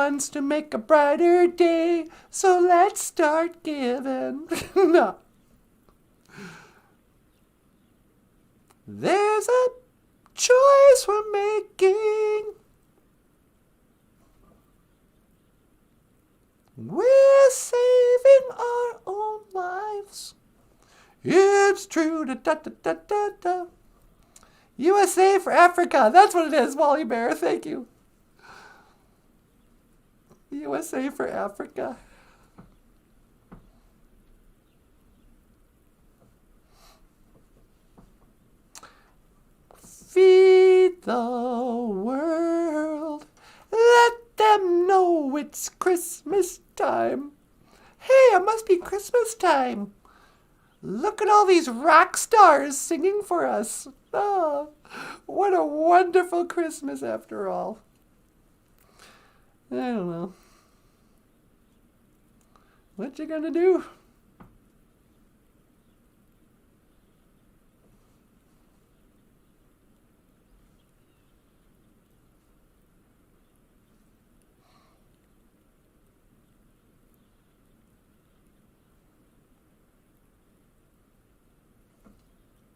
wants to make a brighter day, so let's start giving. No. There's a choice we're making. We're saving our own lives. It's true. Da, da, da, da, da, da. USA for Africa. That's what it is, Wally Bear. Thank you. USA for Africa. Feed the world. Let them know it's Christmas time. Hey, it must be Christmas time. Look at all these rock stars singing for us. Oh, what a wonderful Christmas after all. I don't know. What you gonna do?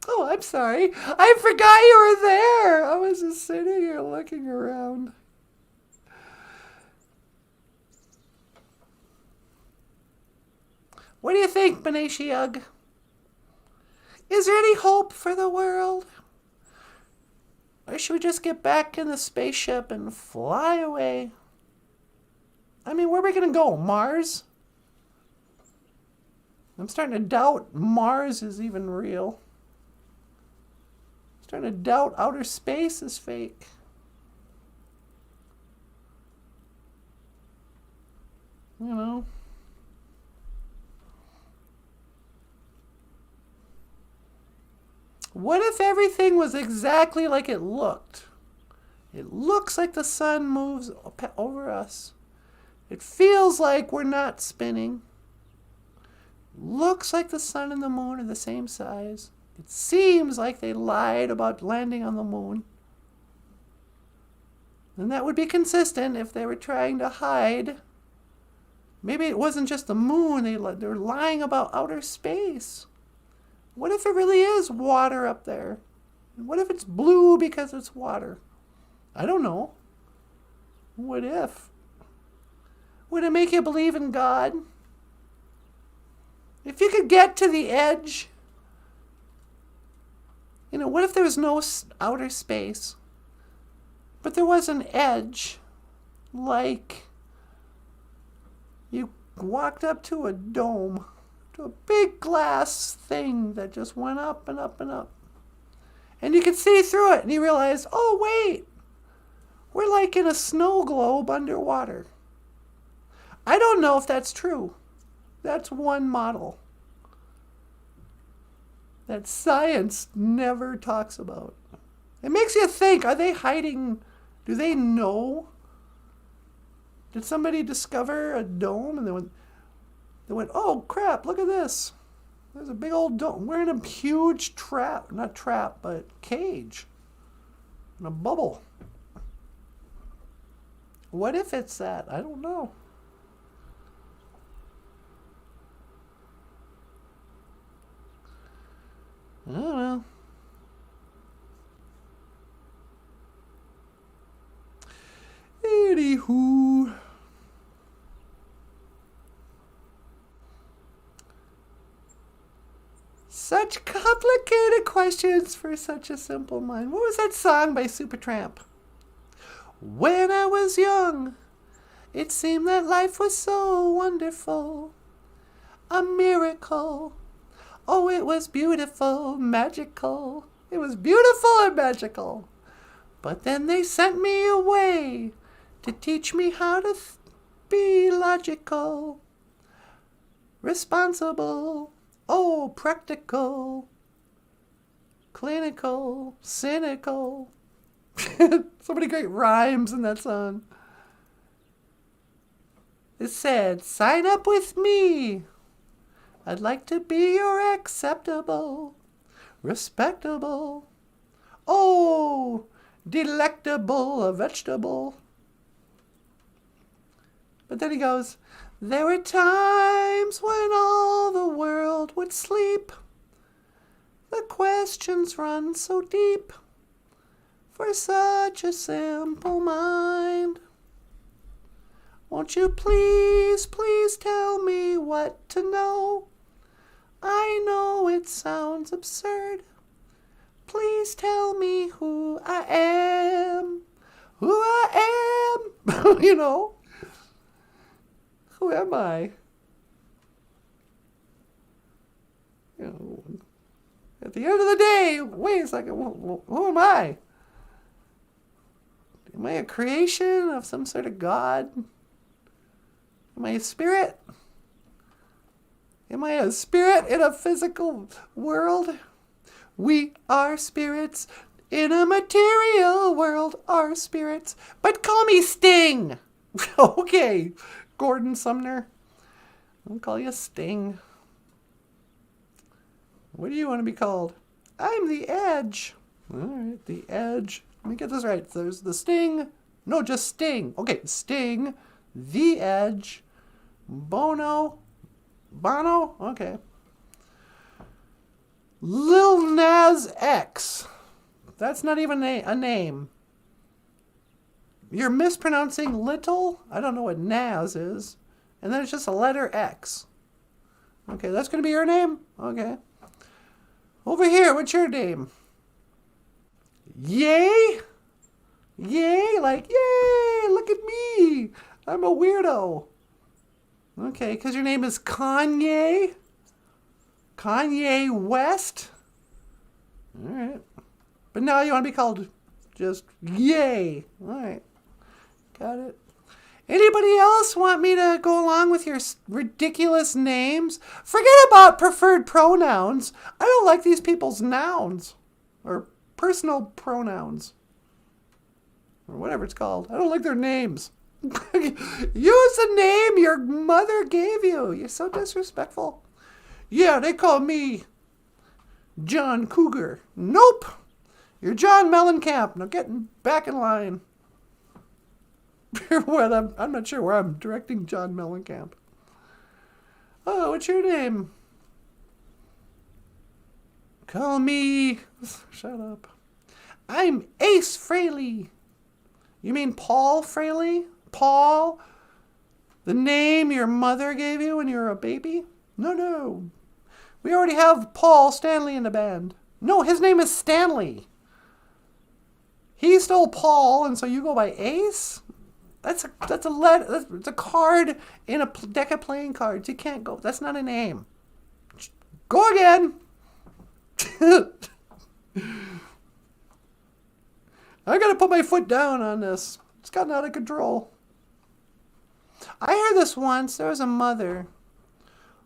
Oh, I'm sorry. I forgot you were there. I was just sitting here looking around. What do you think, Beneshiug? Is there any hope for the world? Or should we just get back in the spaceship and fly away? I mean, where are we going to go? Mars? I'm starting to doubt Mars is even real. I'm starting to doubt outer space is fake. You know. What if everything was exactly like it looked? It looks like the sun moves over us. It feels like we're not spinning. Looks like the sun and the moon are the same size. It seems like they lied about landing on the moon. And that would be consistent if they were trying to hide. Maybe it wasn't just the moon. They were lying about outer space. What if it really is water up there? What if it's blue because it's water? I don't know. What if? Would it make you believe in God? If you could get to the edge, you know, what if there was no outer space, but there was an edge, like you walked up to a dome, to a big glass thing that just went up and up and up. And you could see through it and you realize, oh wait, we're like in a snow globe underwater. I don't know if that's true. That's one model that science never talks about. It makes you think, are they hiding? Do they know? Did somebody discover a dome and they went, oh crap, look at this. There's a big old dome. We're in a huge trap, not trap, but cage. In a bubble. What if it's that? I don't know. I don't know. Anywho. Such complicated questions for such a simple mind. What was that song by Supertramp? When I was young, it seemed that life was so wonderful. A miracle. Oh, it was beautiful, magical. It was beautiful and magical. But then they sent me away to teach me how to be logical, responsible, oh, practical, clinical, cynical. So many great rhymes in that song. It said, sign up with me. I'd like to be your acceptable, respectable, oh, delectable, a vegetable. But then he goes, there were times when all the world would sleep. The questions run so deep for such a simple mind. Won't you please, please tell me what to know? I know it sounds absurd. Please tell me who I am. Who I am. You know. Who am I? You know, at the end of the day, wait a second, who am I? Am I a creation of some sort of God? Am I a spirit? Am I a spirit in a physical world? We are spirits in a material world, are spirits. But call me Sting. Okay, Gordon Sumner. I'll call you Sting. What do you want to be called? I'm the Edge. All right, the Edge. Let me get this right. There's the Sting. No, just Sting. Okay, Sting, the Edge, Bono. Okay. Lil Nas X. That's not even a name. You're mispronouncing little. I don't know what Nas is. And then it's just a letter X. Okay, that's going to be your name? Okay. Over here, what's your name? Yay? Yay? Like, yay, look at me. I'm a weirdo. Okay, because your name is Kanye? Kanye West? All right. But now you want to be called just Yay. All right. Got it. Anybody else want me to go along with your ridiculous names? Forget about preferred pronouns. I don't like these people's nouns or personal pronouns or whatever it's called. I don't like their names. Use the name your mother gave you. You're so disrespectful. Yeah, they call me John Cougar. Nope. You're John Mellencamp. Now get back in line. Well, I'm not sure where I'm directing John Mellencamp. Oh, what's your name? Call me... Shut up. I'm Ace Frehley. You mean Paul Frehley? Paul? The name your mother gave you when you were a baby? No. We already have Paul Stanley in the band. No, his name is Stanley. He stole Paul, and so you go by Ace? That's a card in a deck of playing cards. You can't go. That's not a name. Go again. I gotta put my foot down on this. It's gotten out of control. I heard this once. There was a mother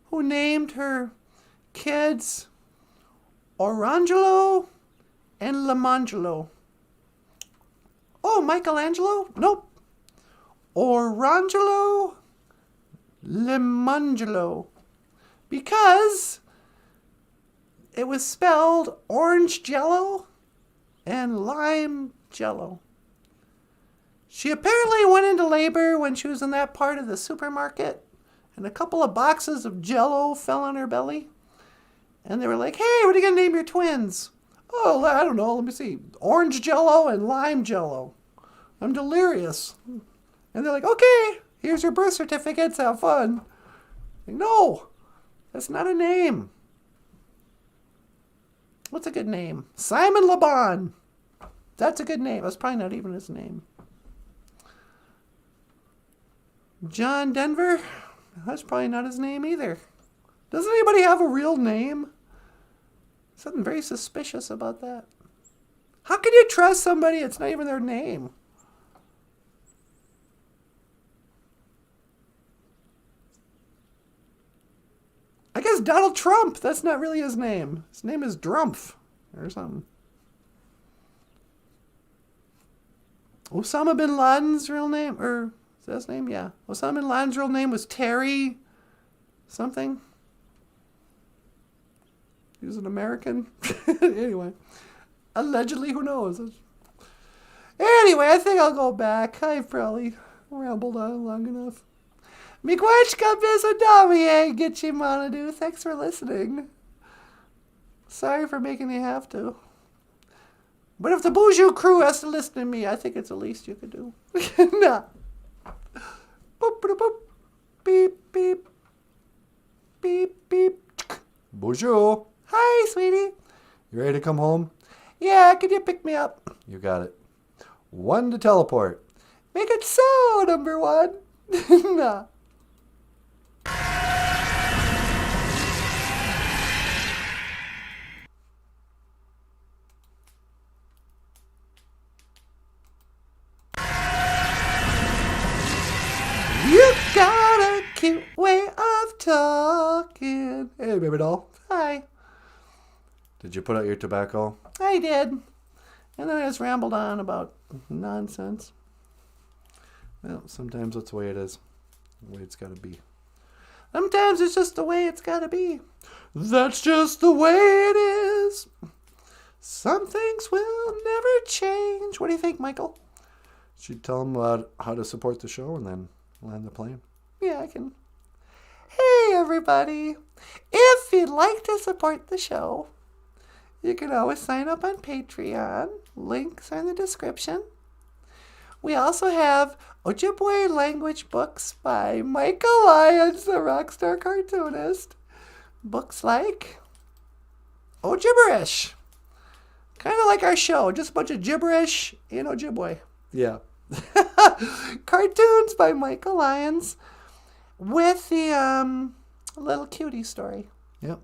who named her kids Orangelo and Lamangelo. Oh, Michelangelo? Nope. Orangelo Limangelo. Because it was spelled orange jello and lime jello. She apparently went into labor when she was in that part of the supermarket, and a couple of boxes of jello fell on her belly. And they were like, hey, what are you going to name your twins? Oh, I don't know. Let me see. Orange jello and lime jello. I'm delirious. And they're like, okay, here's your birth certificates. Have fun. Like, no, that's not a name. What's a good name? Simon LeBon. That's a good name. That's probably not even his name. John Denver. That's probably not his name either. Doesn't anybody have a real name? Something very suspicious about that. How can you trust somebody? It's not even their name. I guess Donald Trump. That's not really his name. His name is Drumpf or something. Osama bin Laden's real name, or is that his name? Yeah. Osama bin Laden's real name was Terry something. He was an American. Anyway. Allegedly, who knows? Anyway, I think I'll go back. I've probably rambled on long enough. Miigwechka Bizadavie, Gitchimanadu. Thanks for listening. Sorry for making you have to. But if the BOOZHOO crew has to listen to me, I think it's the least you could do. Nah. Boop, boop, boop. Beep, beep. Beep, beep. BOOZHOO. Hi, sweetie. You ready to come home? Yeah, can you pick me up? You got it. 1 to teleport. Make it so, number 1. Nah. You got a cute way of talking. Hey, baby doll. Hi. Did you put out your tobacco? I did. And then I just rambled on about nonsense. Well, sometimes that's the way it is. The way it's got to be. Sometimes it's just the way it's got to be. That's just the way it is. Some things will never change. What do you think, Michael? Should tell them about how to support the show and then land the plane. Yeah, I can. Hey, everybody. If you'd like to support the show, you can always sign up on Patreon. Links are in the description. We also have Ojibwe language books by Michael Lyons, the rockstar cartoonist. Books like OJIBERISH. Kind of like our show, just a bunch of gibberish in Ojibwe. Yeah. Cartoons by Michael Lyons with the little cutie story. Yep.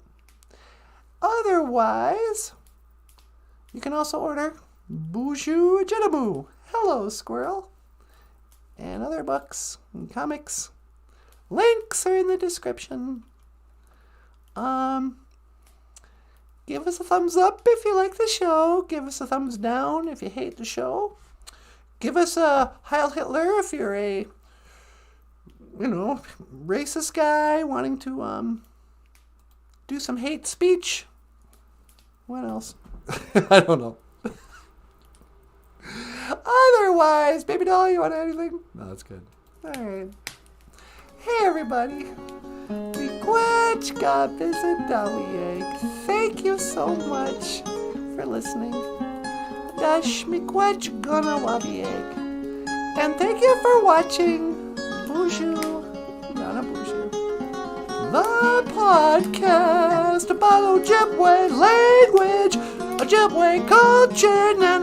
Otherwise, you can also order BOOZHOO NANABOOZHOO, Hello Squirrel, and other books and comics. Links are in the description. Give us a thumbs up if you like the show. Give us a thumbs down if you hate the show. Give us a Heil Hitler if you're a, racist guy wanting to do some hate speech. What else? I don't know. Otherwise, baby doll, you want anything? No, that's good. All right. Hey, everybody. Miigwechka Bizadavie. Thank you so much for listening. Dash Miigwechka Nawabieg. And thank you for watching BOOZHOO NANABOOZHOO, the podcast about Ojibwe language, Ojibwe culture, na.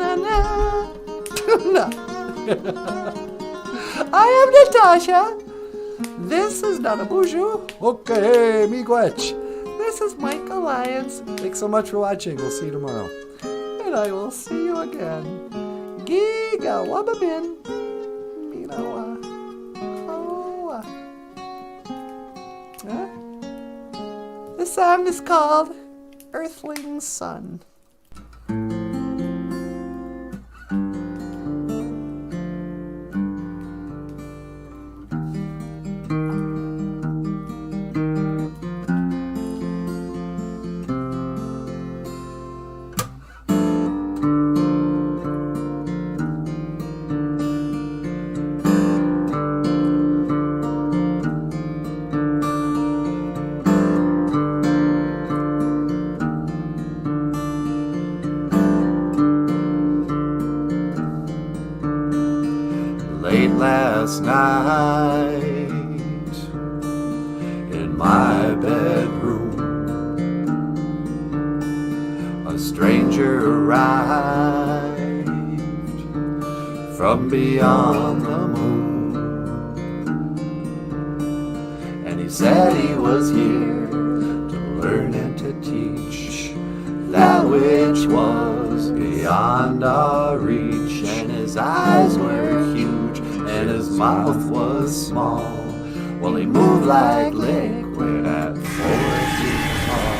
I am Natasha. This is NANABOOZHOO. Okay, miigwech. This is Michael Lyons. Thanks so much for watching. We'll see you tomorrow. And I will see you again. Giga Wabamin. Minawa. Hoa. Huh? The song is called Earthling Sun. Late last night in my bedroom, a stranger arrived from beyond the moon, and he said he was here to learn and to teach that which was beyond our reach, and his eyes were huge and his mouth was small. Well, he moved like liquid at 4 feet tall,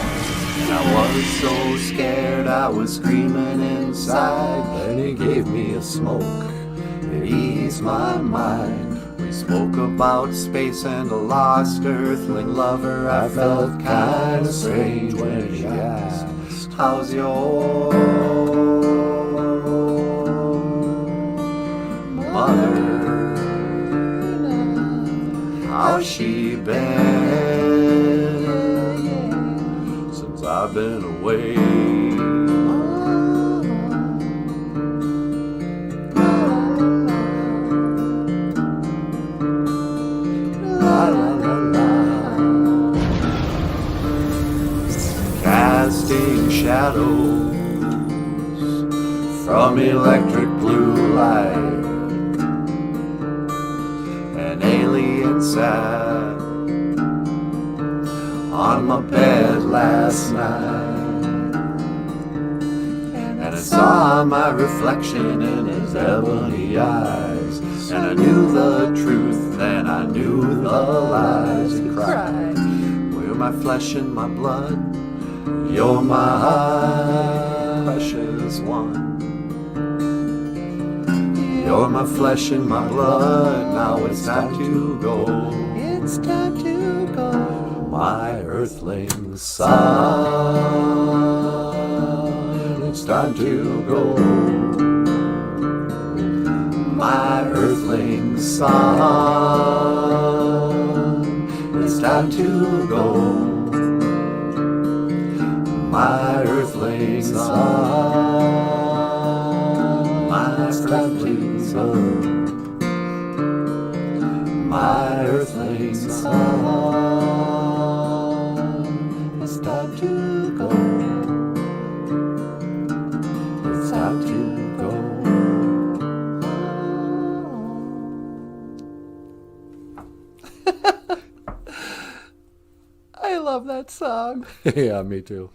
and I was so scared I was screaming inside. Then he gave me a smoke, it eased my mind. We spoke about space and a lost earthling lover. I felt kinda strange when he asked, how's your mother? How's she from electric blue light. An alien sat on my bed last night, and I saw my reflection in his ebony eyes, and I knew the truth and I knew the lies. He cried, "We're my flesh and my blood, you're my precious one. You're my flesh and my blood, now it's time to go. It's time to go. My earthling son, it's time to go. My earthling son, it's time to go. My earthling son, my earthling son, my earthling son, it's time to go. It's time to go. I love that song. Yeah, me too.